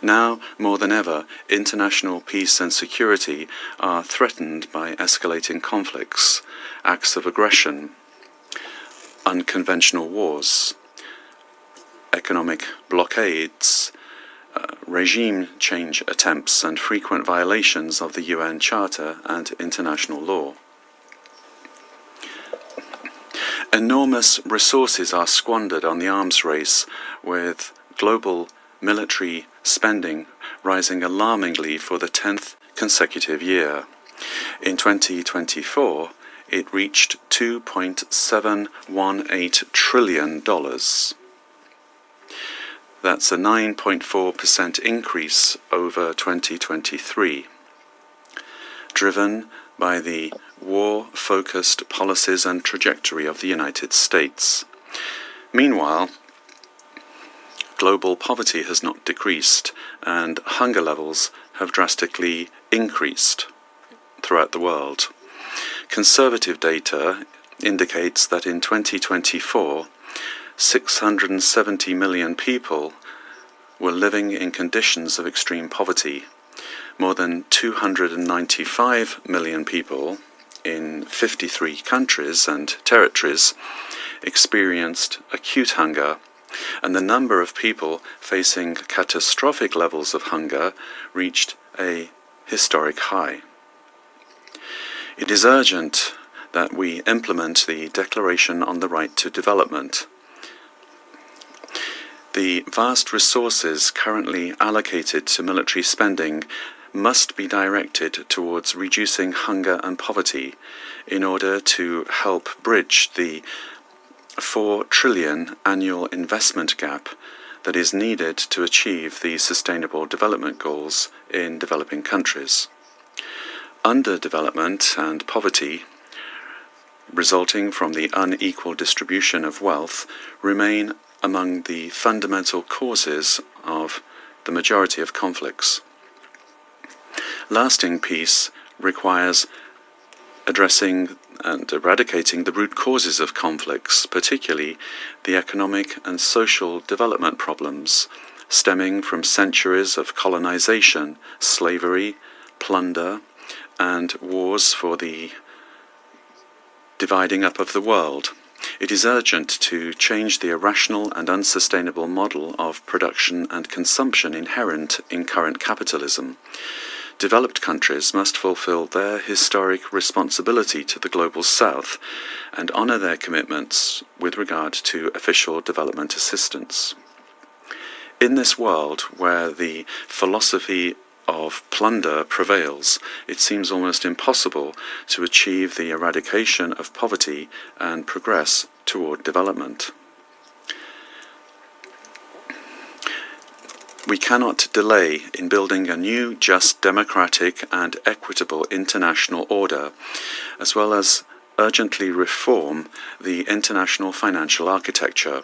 Now, more than ever, international peace and security are threatened by escalating conflicts, acts of aggression, unconventional wars, economic blockades, regime change attempts, and frequent violations of the UN Charter and international law. Enormous resources are squandered on the arms race, with global military spending rising alarmingly for the 10th consecutive year. In 2024, it reached $2.718 trillion. That's a 9.4% increase over 2023, driven by the war-focused policies and trajectory of the United States. Meanwhile, global poverty has not decreased, and hunger levels have drastically increased throughout the world. Conservative data indicates that in 2024, 670 million people were living in conditions of extreme poverty. More than 295 million people in 53 countries and territories experienced acute hunger, and the number of people facing catastrophic levels of hunger reached a historic high. It is urgent that we implement the Declaration on the Right to Development. The vast resources currently allocated to military spending must be directed towards reducing hunger and poverty in order to help bridge the 4 trillion annual investment gap that is needed to achieve the Sustainable Development Goals in developing countries. Underdevelopment and poverty, resulting from the unequal distribution of wealth, remain among the fundamental causes of the majority of conflicts. Lasting peace requires addressing and eradicating the root causes of conflicts, particularly the economic and social development problems stemming from centuries of colonization, slavery, plunder, and wars for the dividing up of the world. It is urgent to change the irrational and unsustainable model of production and consumption inherent in current capitalism. Developed countries must fulfill their historic responsibility to the global south and honor their commitments with regard to official development assistance. In this world where the philosophy of plunder prevails, it seems almost impossible to achieve the eradication of poverty and progress toward development. We cannot delay in building a new, just, democratic, and equitable international order, as well as urgently reform the international financial architecture.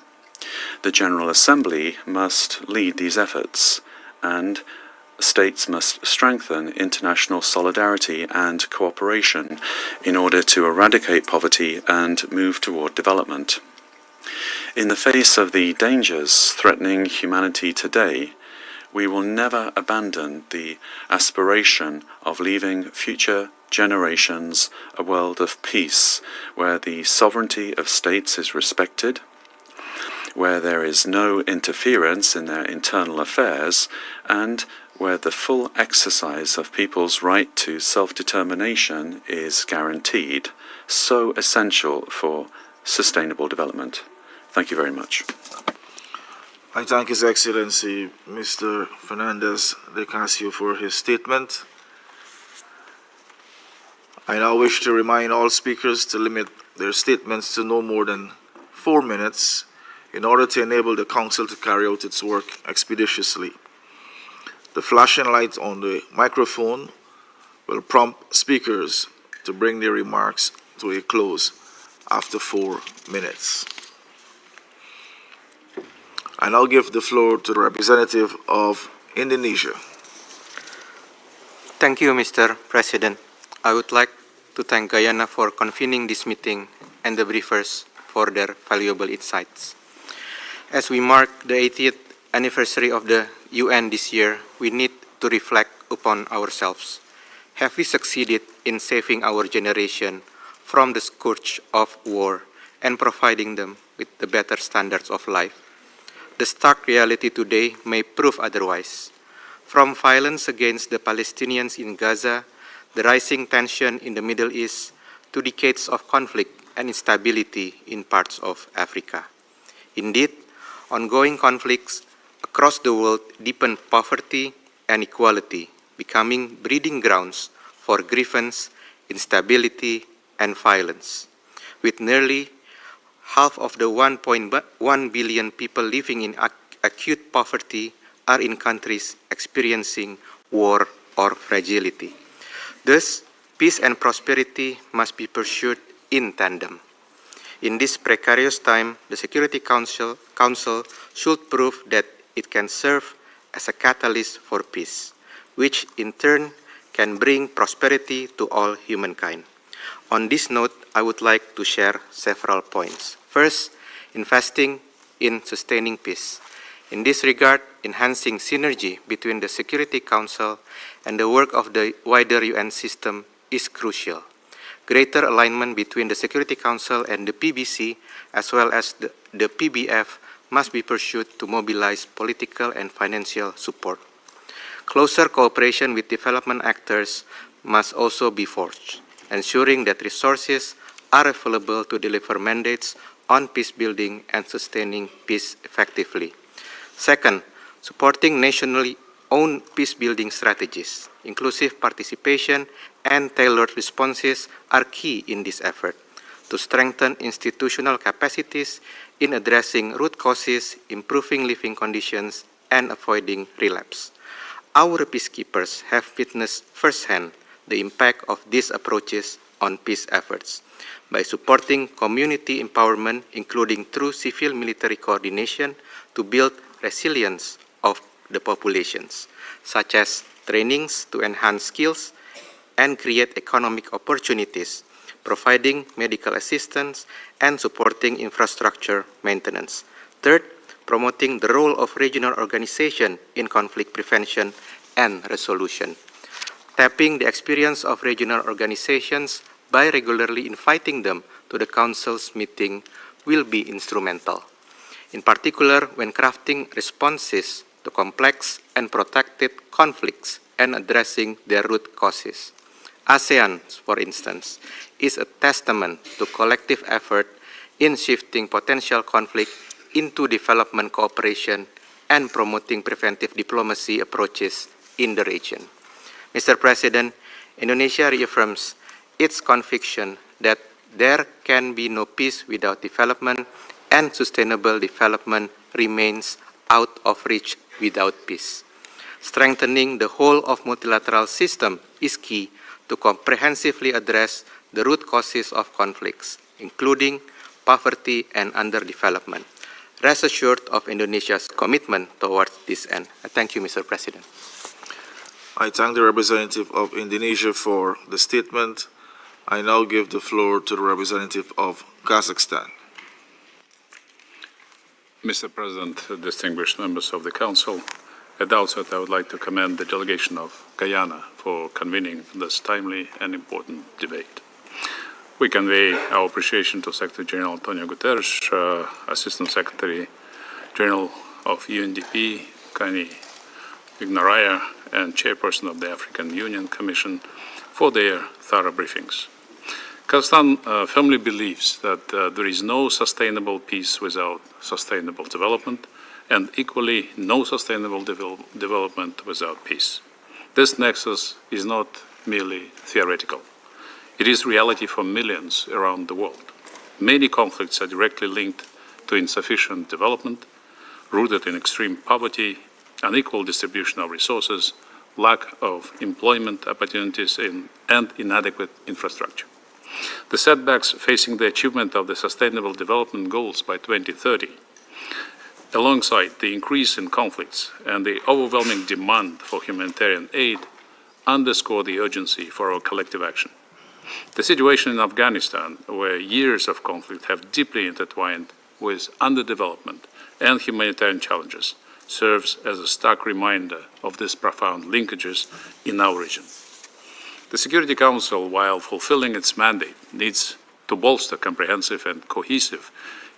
The General Assembly must lead these efforts and states must strengthen international solidarity and cooperation in order to eradicate poverty and move toward development. In the face of the dangers threatening humanity today, we will never abandon the aspiration of leaving future generations a world of peace, where the sovereignty of states is respected, where there is no interference in their internal affairs, and where the full exercise of people's right to self-determination is guaranteed, so essential for sustainable development. Thank you very much. I thank His Excellency Mr. Fernandez de Casio for his statement. I now wish to remind all speakers to limit their statements to no more than 4 minutes in order to enable the Council to carry out its work expeditiously. The flashing light on the microphone will prompt speakers to bring their remarks to a close after 4 minutes. I now give the floor to the representative of Indonesia. Thank you, Mr. President. I would like to thank Guyana for convening this meeting and the briefers for their valuable insights. As we mark the 80th anniversary of the UN this year, we need to reflect upon ourselves. Have we succeeded in saving our generation from the scourge of war and providing them with the better standards of life? The stark reality today may prove otherwise. From violence against the Palestinians in Gaza, the rising tension in the Middle East, to decades of conflict and instability in parts of Africa. Indeed, ongoing conflicts across the world deepen poverty and inequality, becoming breeding grounds for grievance, instability, and violence. With nearly half of the 1.1 billion people living in acute poverty are in countries experiencing war or fragility. Thus, peace and prosperity must be pursued in tandem. In this precarious time, the Security Council should prove that it can serve as a catalyst for peace, which in turn can bring prosperity to all humankind. On this note, I would like to share several points. First, investing in sustaining peace. In this regard, enhancing synergy between the Security Council and the work of the wider UN system is crucial. Greater alignment between the Security Council and the PBC, as well as the PBF, must be pursued to mobilize political and financial support. Closer cooperation with development actors must also be forged, ensuring that resources are available to deliver mandates on peace building and sustaining peace effectively. Second, supporting nationally owned peace building strategies. Inclusive participation and tailored responses are key in this effort to strengthen institutional capacities in addressing root causes, improving living conditions, and avoiding relapse. Our peacekeepers have witnessed firsthand the impact of these approaches on peace efforts. By supporting community empowerment, including through civil-military coordination, to build resilience of the populations, such as trainings to enhance skills and create economic opportunities, providing medical assistance and supporting infrastructure maintenance. Third, promoting the role of regional organization in conflict prevention and resolution. Tapping the experience of regional organizations by regularly inviting them to the Council's meeting will be instrumental, in particular when crafting responses to complex and protracted conflicts and addressing their root causes. ASEAN, for instance, is a testament to collective effort in shifting potential conflict into development cooperation and promoting preventive diplomacy approaches in the region. Mr. President, Indonesia reaffirms its conviction that there can be no peace without development, and sustainable development remains out of reach without peace. Strengthening the whole of multilateral system is key to comprehensively address the root causes of conflicts, including poverty and underdevelopment. Rest assured of Indonesia's commitment towards this end. Thank you, Mr. President. I thank the representative of Indonesia for the statement. I now give the floor to the representative of Kazakhstan. Mr. President, distinguished members of the Council, at the outset I would like to commend the delegation of Guyana for convening this timely and important debate. We convey our appreciation to Secretary General Antonio Guterres, Assistant Secretary General of UNDP, Kani Ignoraya, and Chairperson of the African Union Commission for their thorough briefings. Kazakhstan firmly believes that there is no sustainable peace without sustainable development, and equally no sustainable development without peace. This nexus is not merely theoretical. It is reality for millions around the world. Many conflicts are directly linked to insufficient development, rooted in extreme poverty, unequal distribution of resources, lack of employment opportunities, and inadequate infrastructure. The setbacks facing the achievement of the Sustainable Development Goals by 2030, alongside the increase in conflicts and the overwhelming demand for humanitarian aid, underscore the urgency for our collective action. The situation in Afghanistan, where years of conflict have deeply intertwined with underdevelopment and humanitarian challenges, serves as a stark reminder of these profound linkages in our region. The Security Council, while fulfilling its mandate, needs to bolster comprehensive and cohesive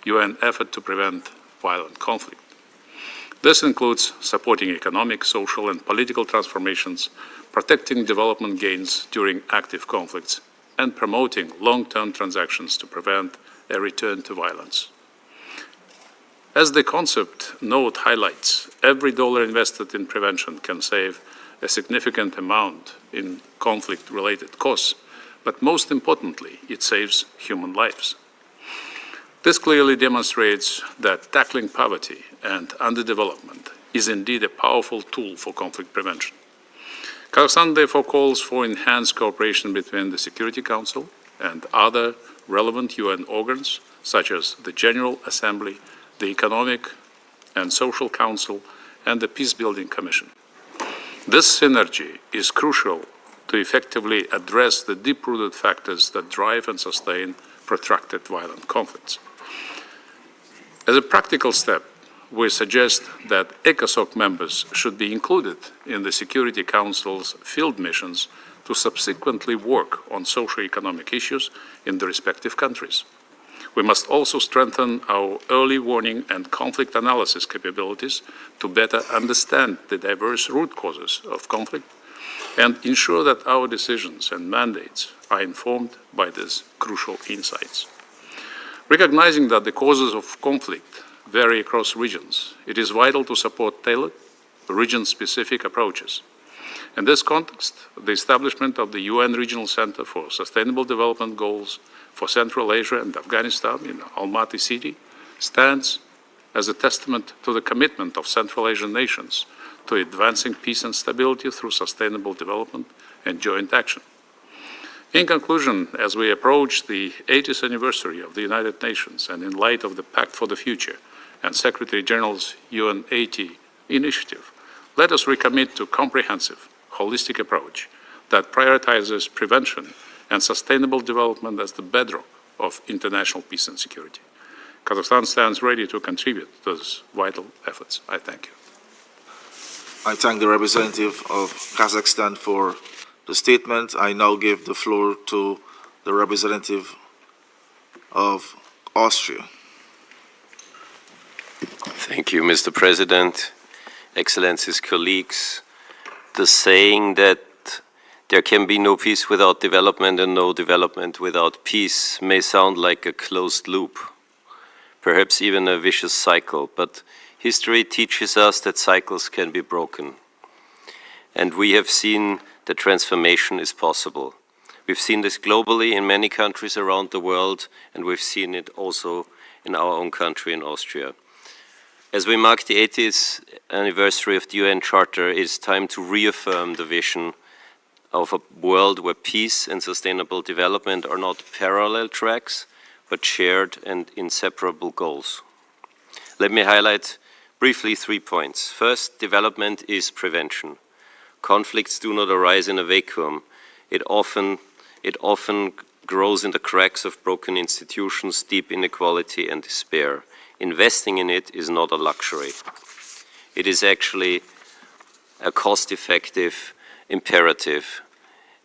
UN effort to prevent violent conflict. This includes supporting economic, social, and political transformations, protecting development gains during active conflicts, and promoting long-term transactions to prevent a return to violence. As the concept note highlights, every dollar invested in prevention can save a significant amount in conflict-related costs, but most importantly, it saves human lives. This clearly demonstrates that tackling poverty and underdevelopment is indeed a powerful tool for conflict prevention. Kazakhstan therefore calls for enhanced cooperation between the Security Council and other relevant UN organs, such as the General Assembly, the Economic and Social Council, and the Peacebuilding Commission. This synergy is crucial to effectively address the deep-rooted factors that drive and sustain protracted violent conflicts. As a practical step, we suggest that ECOSOC members should be included in the Security Council's field missions to subsequently work on socio-economic issues in the respective countries. We must also strengthen our early warning and conflict analysis capabilities to better understand the diverse root causes of conflict and ensure that our decisions and mandates are informed by these crucial insights. Recognizing that the causes of conflict vary across regions, it is vital to support tailored, region-specific approaches. In this context, the establishment of the UN Regional Center for Sustainable Development Goals for Central Asia and Afghanistan in Almaty City stands as a testament to the commitment of Central Asian nations to advancing peace and stability through sustainable development and joint action. In conclusion, as we approach the 80th anniversary of the United Nations and in light of the Pact for the Future and Secretary General's UN 80 initiative, let us recommit to a comprehensive, holistic approach that prioritizes prevention and sustainable development as the bedrock of international peace and security. Kazakhstan stands ready to contribute to those vital efforts. I thank you. I thank the representative of Kazakhstan for the statement. I now give the floor to the representative of Austria. Thank you, Mr. President, Excellencies, colleagues. The saying that there can be no peace without development and no development without peace may sound like a closed loop, perhaps even a vicious cycle, but history teaches us that cycles can be broken. And we have seen that transformation is possible. We've seen this globally in many countries around the world, and we've seen it also in our own country, in Austria. As we mark the 80th anniversary of the UN Charter, it is time to reaffirm the vision of a world where peace and sustainable development are not parallel tracks, but shared and inseparable goals. Let me highlight briefly 3 points. First, development is prevention. Conflicts do not arise in a vacuum. It often grows in the cracks of broken institutions, deep inequality and despair. Investing in it is not a luxury. It is actually a cost-effective imperative.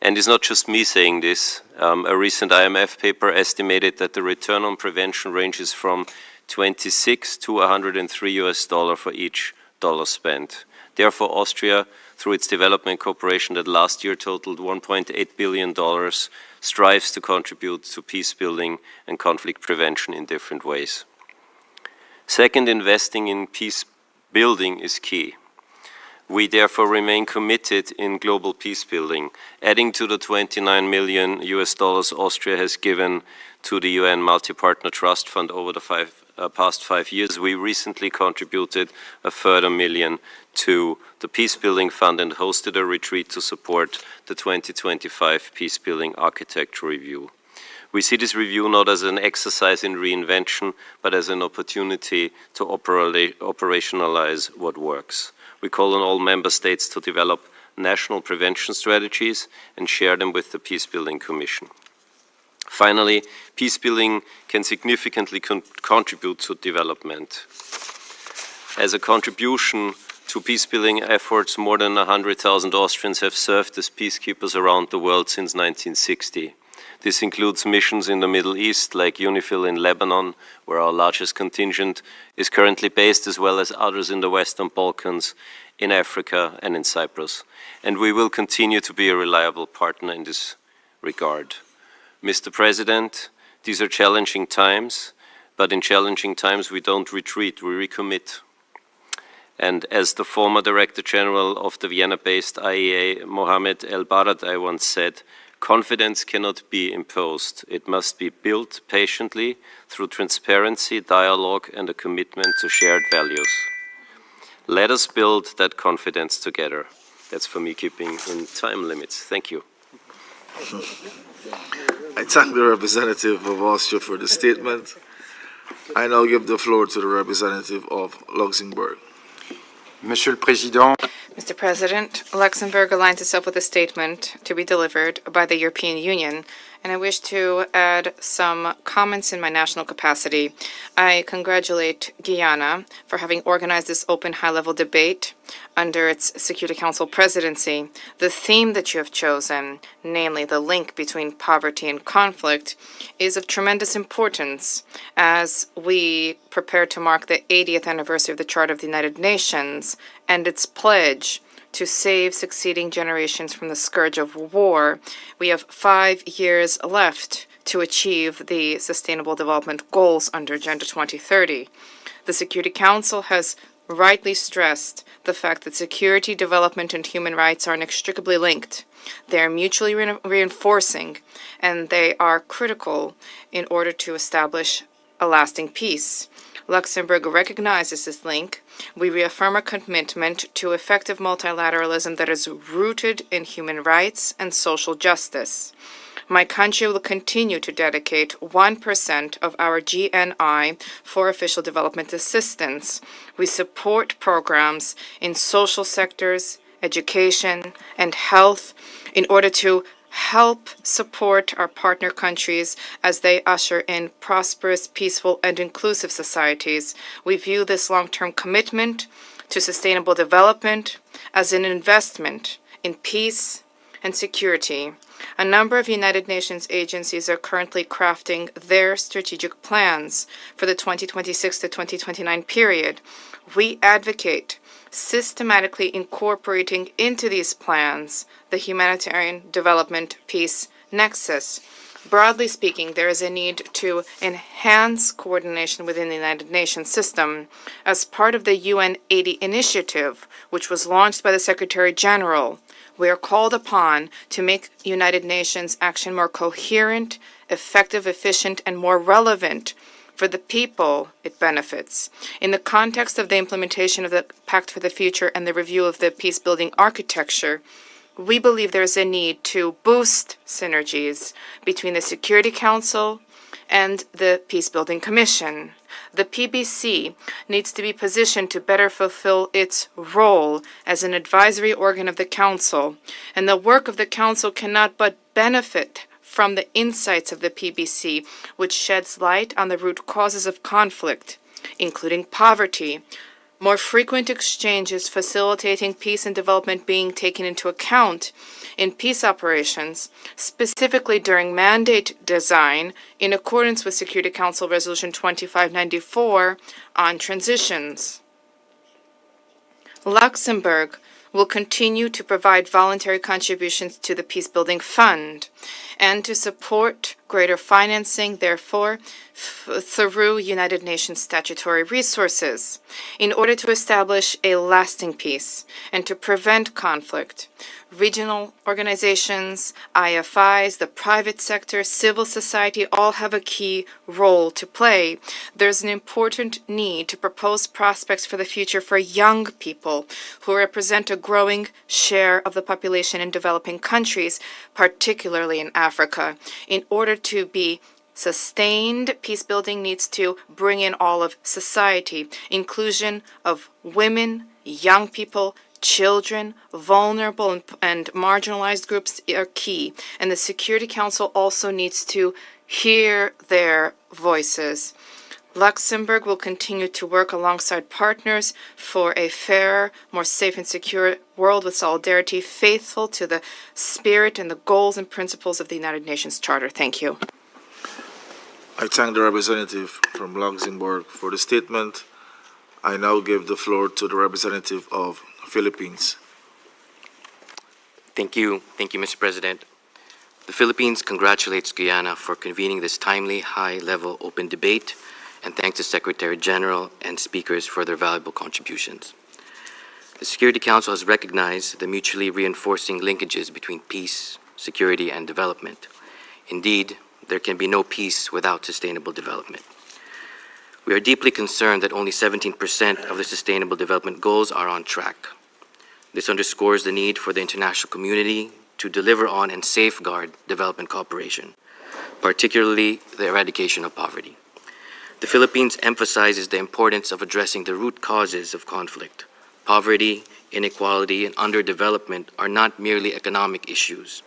And it's not just me saying this. A recent IMF paper estimated that the return on prevention ranges from 26 to 103 US dollar for each dollar spent. Therefore, Austria, through its development cooperation that last year totaled $1.8 billion, strives to contribute to peace building and conflict prevention in different ways. Second, investing in peace building is key. We therefore remain committed in global peace building, adding to the 29 million US dollars Austria has given to the UN Multi-Partner Trust Fund over the past 5 years. We recently contributed a further $1 million to the Peace Building Fund and hosted a retreat to support the 2025 Peace Building Architecture Review. We see this review not as an exercise in reinvention, but as an opportunity to operationalize what works. We call on all member states to develop national prevention strategies and share them with the Peace Building Commission. Finally, peace building can significantly contribute to development. As a contribution to peace building efforts, more than 100,000 Austrians have served as peacekeepers around the world since 1960. This includes missions in the Middle East, like UNIFIL in Lebanon, where our largest contingent is currently based, as well as others in the Western Balkans, in Africa and in Cyprus. And we will continue to be a reliable partner in this regard. Mr. President, these are challenging times, but in challenging times we don't retreat, we recommit. And as the former Director General of the Vienna-based IEA, Mohamed El Baradei, once said, confidence cannot be imposed. It must be built patiently through transparency, dialogue, and a commitment to shared values. Let us build that confidence together. That's for me keeping in time limits. Thank you. I thank the representative of Austria for the statement. I now give the floor to the representative of Luxembourg. Monsieur le Président, Mr. President, Luxembourg aligns itself with a statement to be delivered by the European Union, and I wish to add some comments in my national capacity. I congratulate Guyana for having organized this open high-level debate under its Security Council presidency. The theme that you have chosen, namely the link between poverty and conflict, is of tremendous importance as we prepare to mark the 80th anniversary of the Charter of the United Nations and its pledge to save succeeding generations from the scourge of war. We have 5 years left to achieve the Sustainable Development Goals under Agenda 2030. The Security Council has rightly stressed the fact that security, development, and human rights are inextricably linked. They are mutually reinforcing, and they are critical in order to establish a lasting peace. Luxembourg recognizes this link. We reaffirm our commitment to effective multilateralism that is rooted in human rights and social justice. My country will continue to dedicate 1% of our GNI for official development assistance. We support programs in social sectors, education, and health in order to help support our partner countries as they usher in prosperous, peaceful, and inclusive societies. We view this long-term commitment to sustainable development as an investment in peace and security. A number of United Nations agencies are currently crafting their strategic plans for the 2026 to 2029 period. We advocate systematically incorporating into these plans the humanitarian development peace nexus. Broadly speaking, there is a need to enhance coordination within the United Nations system. As part of the UN 80 initiative, which was launched by the Secretary General, we are called upon to make United Nations action more coherent, effective, efficient, and more relevant for the people it benefits. In the context of the implementation of the Pact for the Future and the review of the peace-building architecture, we believe there is a need to boost synergies between the Security Council and the Peacebuilding Commission. The PBC needs to be positioned to better fulfill its role as an advisory organ of the Council, and the work of the Council cannot but benefit from the insights of the PBC, which sheds light on the root causes of conflict, including poverty, more frequent exchanges facilitating peace and development being taken into account in peace operations, specifically during mandate design in accordance with Security Council Resolution 2594 on transitions. Luxembourg will continue to provide voluntary contributions to the Peacebuilding Fund and to support greater financing, therefore, through United Nations statutory resources in order to establish a lasting peace and to prevent conflict. Regional organizations, IFIs, the private sector, civil society all have a key role to play. There's an important need to propose prospects for the future for young people who represent a growing share of the population in developing countries, particularly in Africa. In order to be sustained, peace building needs to bring in all of society, inclusion of women, young people, children, vulnerable and marginalized groups are key, and the Security Council also needs to hear their voices. Luxembourg will continue to work alongside partners for a fairer, more safe and secure world with solidarity, faithful to the spirit and the goals and principles of the United Nations Charter. Thank you. I thank the representative from Luxembourg for the statement. I now give the floor to the representative of Philippines. Thank you, Mr. President. The Philippines congratulates Guyana for convening this timely, high-level open debate, and thanks the Secretary General and speakers for their valuable contributions. The Security Council has recognized the mutually reinforcing linkages between peace, security, and development. Indeed, there can be no peace without sustainable development. We are deeply concerned that only 17% of the Sustainable Development Goals are on track. This underscores the need for the international community to deliver on and safeguard development cooperation, particularly the eradication of poverty. The Philippines emphasizes the importance of addressing the root causes of conflict. Poverty, inequality, and underdevelopment are not merely economic issues.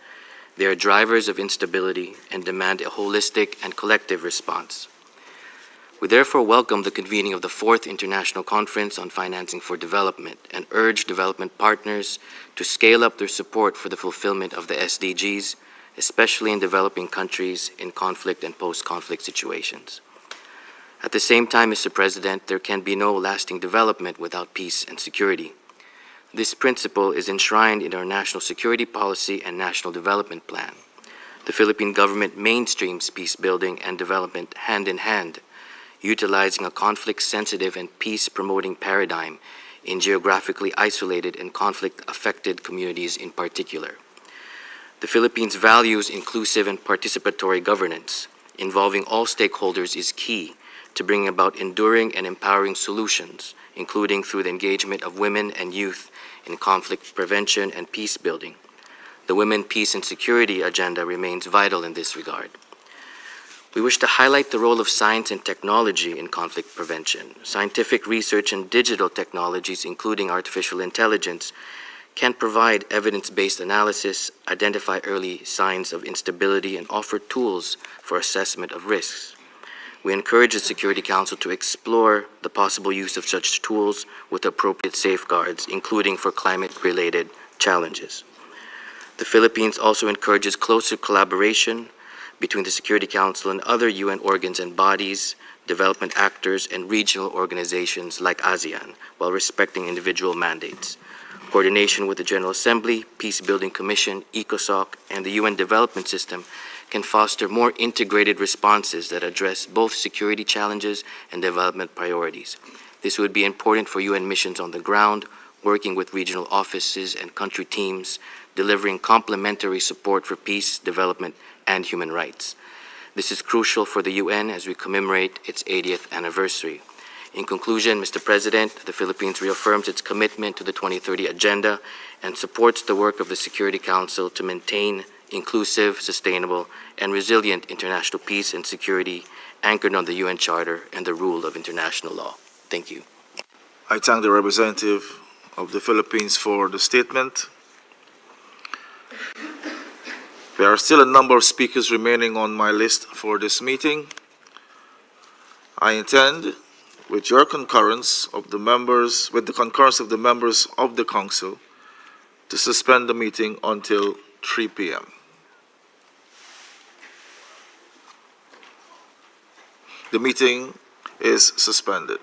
They are drivers of instability and demand a holistic and collective response. We therefore welcome the convening of the 4th International Conference on Financing for Development and urge development partners to scale up their support for the fulfillment of the SDGs, especially in developing countries in conflict and post-conflict situations. At the same time, Mr. President, there can be no lasting development without peace and security. This principle is enshrined in our national security policy and national development plan. The Philippine government mainstreams peace building and development hand in hand, utilizing a conflict-sensitive and peace-promoting paradigm in geographically isolated and conflict-affected communities in particular. The Philippines values inclusive and participatory governance. Involving all stakeholders is key to bringing about enduring and empowering solutions, including through the engagement of women and youth in conflict prevention and peace building. The Women, Peace and Security agenda remains vital in this regard. We wish to highlight the role of science and technology in conflict prevention. Scientific research and digital technologies, including artificial intelligence, can provide evidence-based analysis, identify early signs of instability, and offer tools for assessment of risks. We encourage the Security Council to explore the possible use of such tools with appropriate safeguards, including for climate-related challenges. The Philippines also encourages closer collaboration between the Security Council and other UN organs and bodies, development actors, and regional organizations like ASEAN, while respecting individual mandates. Coordination with the General Assembly, Peace-Building Commission, ECOSOC, and the UN Development System can foster more integrated responses that address both security challenges and development priorities. This would be important for UN missions on the ground, working with regional offices and country teams, delivering complementary support for peace, development, and human rights. This is crucial for the UN as we commemorate its 80th anniversary. In conclusion, Mr. President, the Philippines reaffirms its commitment to the 2030 Agenda and supports the work of the Security Council to maintain inclusive, sustainable, and resilient international peace and security anchored on the UN Charter and the rule of international law. Thank you. I thank the representative of the Philippines for the statement. There are still a number of speakers remaining on my list for this meeting. I intend, with your concurrence of the members, with the concurrence of the members of the Council, to suspend the meeting until 3 p.m. The meeting is suspended.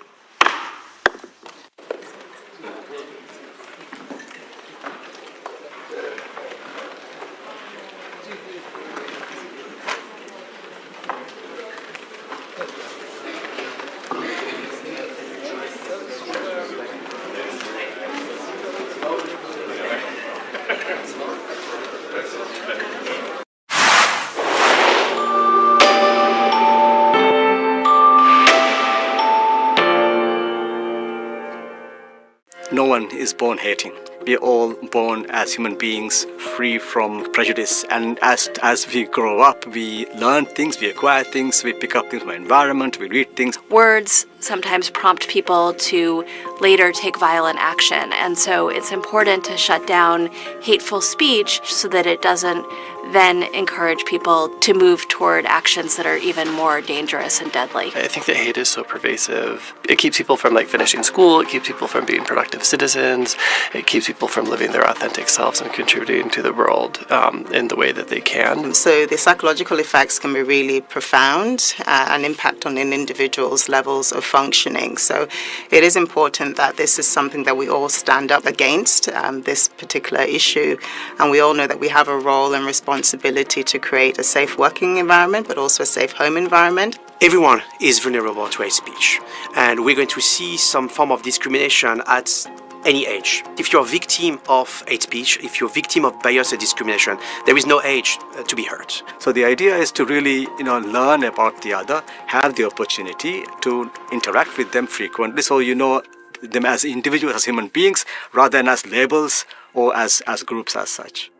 No one is born hating. We're all born as human beings, free from prejudice. And as we grow up, we learn things, we acquire things, we pick up things from our environment, we read things. Words sometimes prompt people to later take violent action. And so it's important to shut down hateful speech so that it doesn't then encourage people to move toward actions that are even more dangerous and deadly. I think that hate is so pervasive. It keeps people from finishing school, it keeps people from being productive citizens, it keeps people from living their authentic selves and contributing to the world in the way that they can. So the psychological effects can be really profound and impact on an individual's levels of functioning. So it is important that this is something that we all stand up against, this particular issue, and we all know that we have a role and responsibility to create a safe working environment, but also a safe home environment. Everyone is vulnerable to hate speech, and we're going to see some form of discrimination at any age. If you're a victim of hate speech, if you're a victim of bias and discrimination, there is no age to be hurt. So the idea is to really, learn about the other, have the opportunity to interact with them frequently, so you know them as individuals, as human beings, rather than as labels or as groups as such.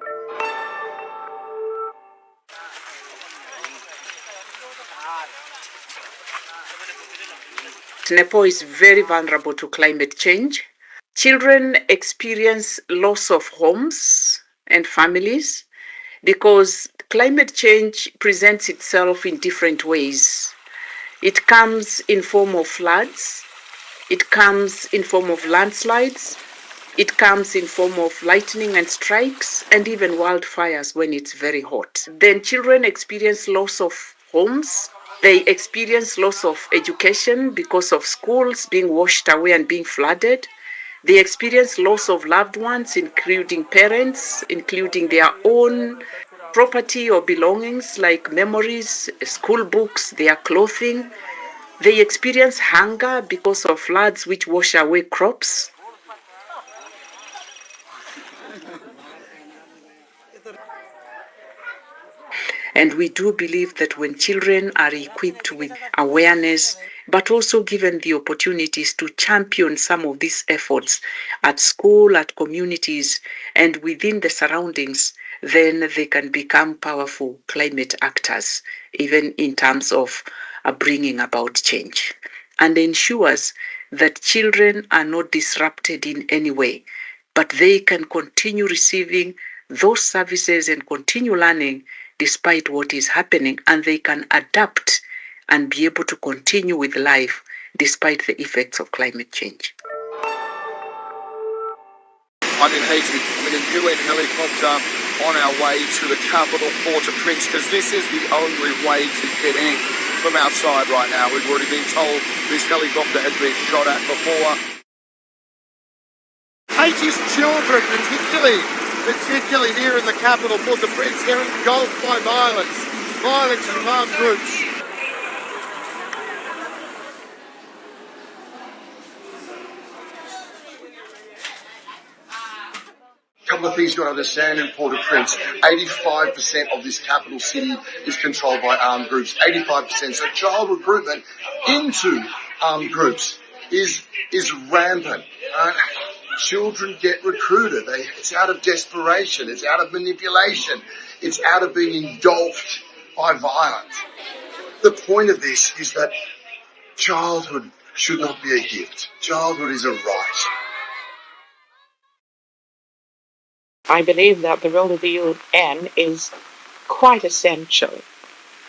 Nepal is very vulnerable to climate change. Children experience loss of homes and families because climate change presents itself in different ways. It comes in form of floods, it comes in form of landslides, it comes in form of lightning and strikes, and even wildfires when it's very hot. Then children experience loss of homes. They experience loss of education because of schools being washed away and being flooded. They experience loss of loved ones, including parents, including their own property or belongings like memories, school books, their clothing. They experience hunger because of floods which wash away crops. And we do believe that when children are equipped with awareness, but also given the opportunities to champion some of these efforts at school, at communities, and within the surroundings, then they can become powerful climate actors, even in terms of bringing about change, and ensures that children are not disrupted in any way, but they can continue receiving those services and continue learning despite what is happening, and they can adapt and be able to continue with life despite the effects of climate change. I'm in Haiti with a UN helicopter on our way to the capital, Port-au-Prince, because this is the only way to get in from outside right now. We've already been told this helicopter has been shot at before. Haiti's children, particularly here in the capital, Port-au-Prince, they're engulfed by violence and armed groups. A couple of things you've got to understand in Port-au-Prince, 85% of this capital city is controlled by armed groups, 85%. So child recruitment into armed groups is rampant. children get recruited. It's out of desperation. It's out of manipulation. It's out of being engulfed by violence. The point of this is that childhood should not be a gift. Childhood is a right. I believe that the role of the UN is quite essential,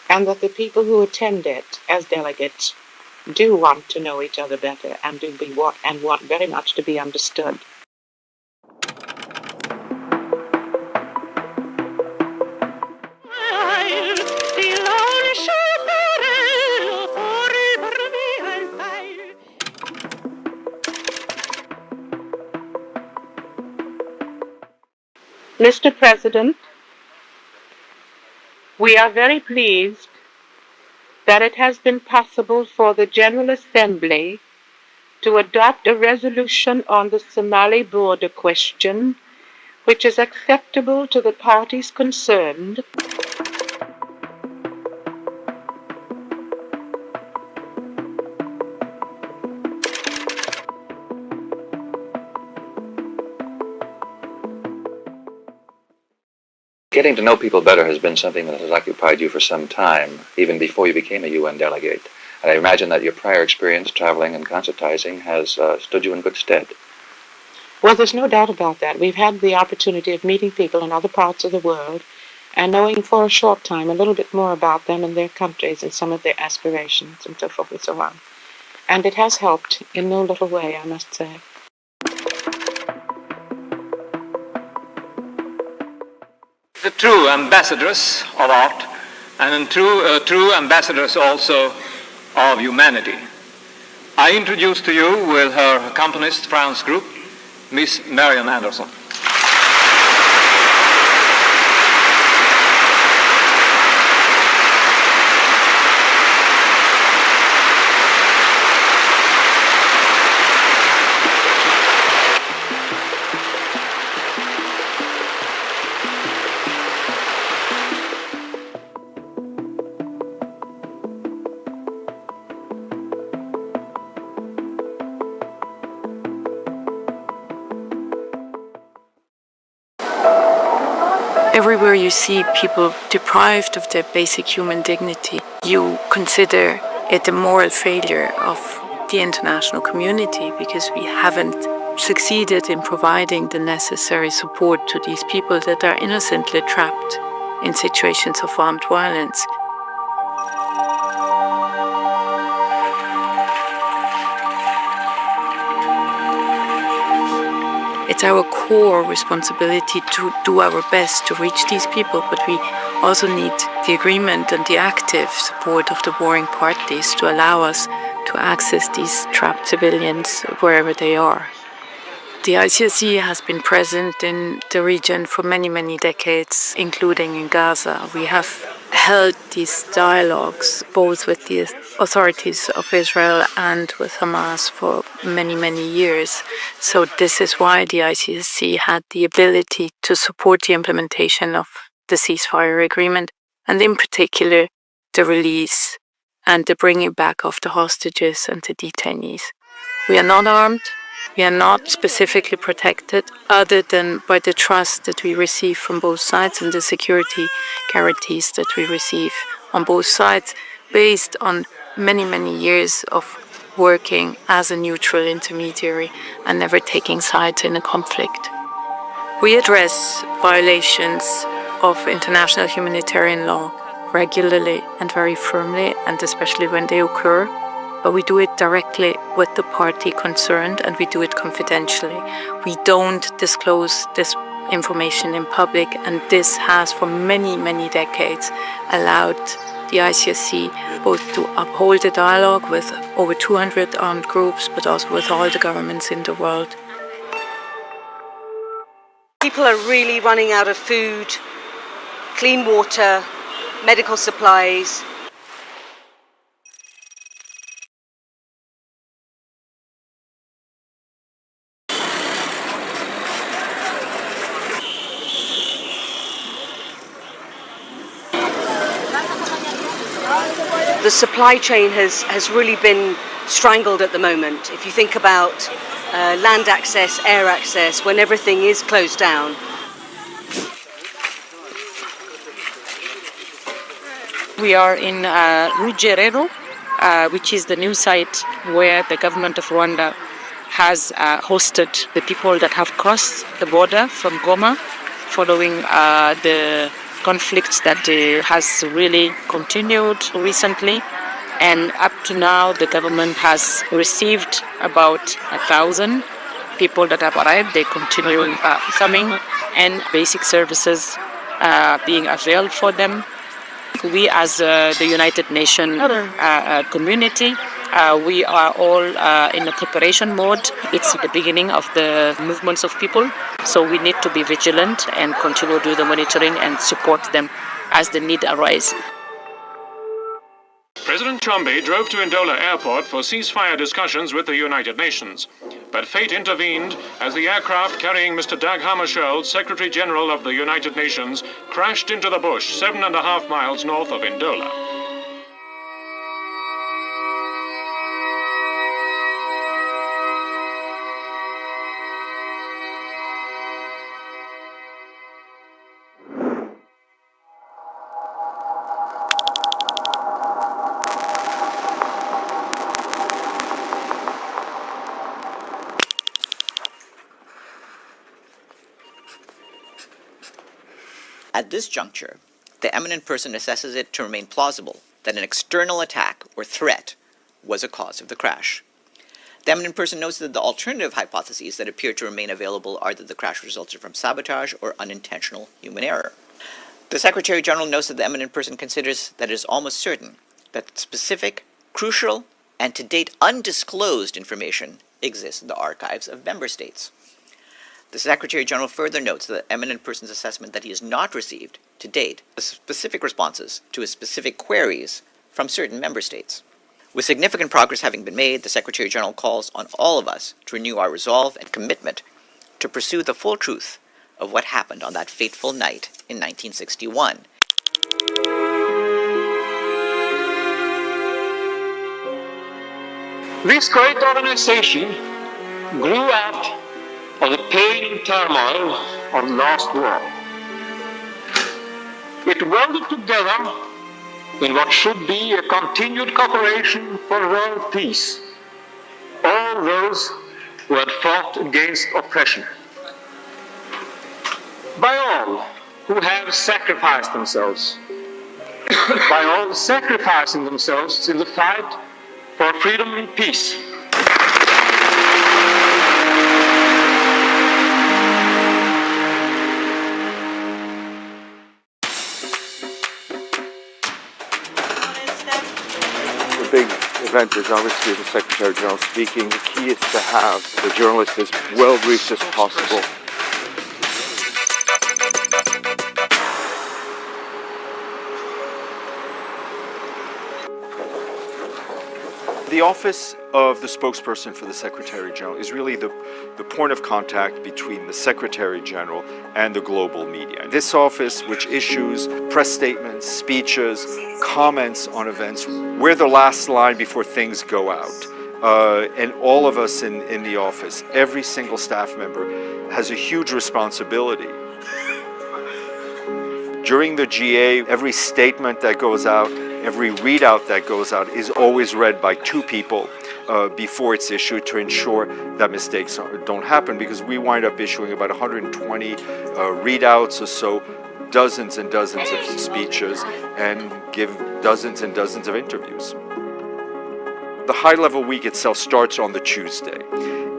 and that the people who attend it as delegates do want to know each other better and want very much to be understood. Mr. President, we are very pleased that it has been possible for the General Assembly to adopt a resolution on the Somali border question, which is acceptable to the parties concerned. Getting to know people better has been something that has occupied you for some time, even before you became a UN delegate. And I imagine that your prior experience traveling and concertizing has stood you in good stead. Well, there's no doubt about that. We've had the opportunity of meeting people in other parts of the world and knowing for a short time a little bit more about them and their countries and some of their aspirations and so forth and so on. And it has helped in no little way, I must say. The true ambassadors of art and true ambassadors also of humanity. I introduce to you with her accompanist France group, Miss Marian Anderson. Everywhere you see people deprived of their basic human dignity, you consider it a moral failure of the international community because we haven't succeeded in providing the necessary support to these people that are innocently trapped in situations of armed violence. It's our core responsibility to do our best to reach these people, but we also need the agreement and the active support of the warring parties to allow us to access these trapped civilians wherever they are. The ICRC has been present in the region for many, many decades, including in Gaza. We have held these dialogues both with the authorities of Israel and with Hamas for many, many years. So this is why the ICRC had the ability to support the implementation of the ceasefire agreement, and in particular the release and the bringing back of the hostages and the detainees. We are not armed. We are not specifically protected other than by the trust that we receive from both sides and the security guarantees that we receive on both sides based on many, many years of working as a neutral intermediary and never taking sides in a conflict. We address violations of international humanitarian law regularly and very firmly, and especially when they occur. But we do it directly with the party concerned, and we do it confidentially. We don't disclose this information in public, and this has for many, many decades allowed the ICRC both to uphold the dialogue with over 200 armed groups, but also with all the governments in the world. People are really running out of food, clean water, medical supplies. The supply chain has really been strangled at the moment. If you think about land access, air access, when everything is closed down. We are in Rugerero, which is the new site where the government of Rwanda has hosted the people that have crossed the border from Goma following the conflict that has really continued recently. And up to now, the government has received about 1,000 people that have arrived. They continue coming, and basic services being availed for them. We, as the United Nations community, we are all in a preparation mode. It's the beginning of the movements of people, so we need to be vigilant and continue to do the monitoring and support them as the need arises. President Chombe drove to Ndola Airport for ceasefire discussions with the United Nations. But fate intervened as the aircraft carrying Mr. Dag Hammarskjöld, Secretary General of the United Nations, crashed into the bush 7.5 miles north of Ndola. At this juncture, the eminent person assesses it to remain plausible that an external attack or threat was a cause of the crash. The eminent person notes that the alternative hypotheses that appear to remain available are that the crash resulted from sabotage or unintentional human error. The Secretary General notes that the eminent person considers that it is almost certain that specific, crucial, and to date undisclosed information exists in the archives of member states. The Secretary General further notes the eminent person's assessment that he has not received, to date, specific responses to his specific queries from certain member states. With significant progress having been made, the Secretary General calls on all of us to renew our resolve and commitment to pursue the full truth of what happened on that fateful night in 1961. This great organization grew out of the pain and turmoil of the last war. It welded together in what should be a continued cooperation for world peace, all those who had fought against oppression. By all who have sacrificed themselves, by all sacrificing themselves in the fight for freedom and peace. Big event is obviously the Secretary General speaking. The key is to have the journalists as well briefed as possible. The office of the spokesperson for the Secretary General is really the point of contact between the Secretary General and the global media. This office, which issues press statements, speeches, comments on events, we're the last line before things go out. And all of us in the office, every single staff member, has a huge responsibility. During the GA, every statement that goes out, every readout that goes out is always read by two people before it's issued to ensure that mistakes don't happen, because we wind up issuing about 120 readouts or so, dozens and dozens of speeches, and give dozens and dozens of interviews. The high-level week itself starts on the Tuesday,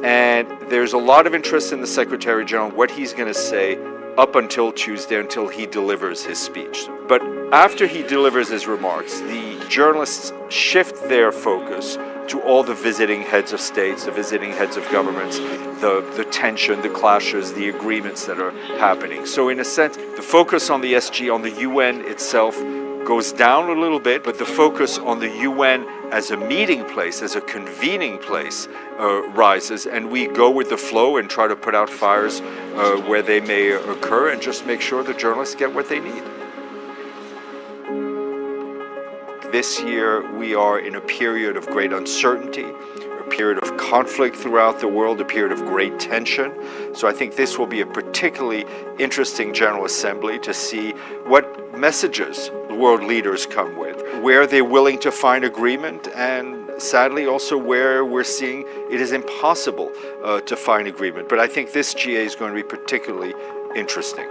and there's a lot of interest in the Secretary General, what he's going to say up until Tuesday, until he delivers his speech. But after he delivers his remarks, the journalists shift their focus to all the visiting heads of states, the visiting heads of governments, the tension, the clashes, the agreements that are happening. So in a sense, the focus on the SG, on the UN itself, goes down a little bit, but the focus on the UN as a meeting place, as a convening place, rises, and we go with the flow and try to put out fires where they may occur and just make sure the journalists get what they need. This year we are in a period of great uncertainty, a a period of conflict throughout the world, a period of great tension. So I think this will be a particularly interesting General Assembly to see what messages the world leaders come with, where they're willing to find agreement, and sadly also where we're seeing it is impossible to find agreement. But I think this GA is going to be particularly interesting.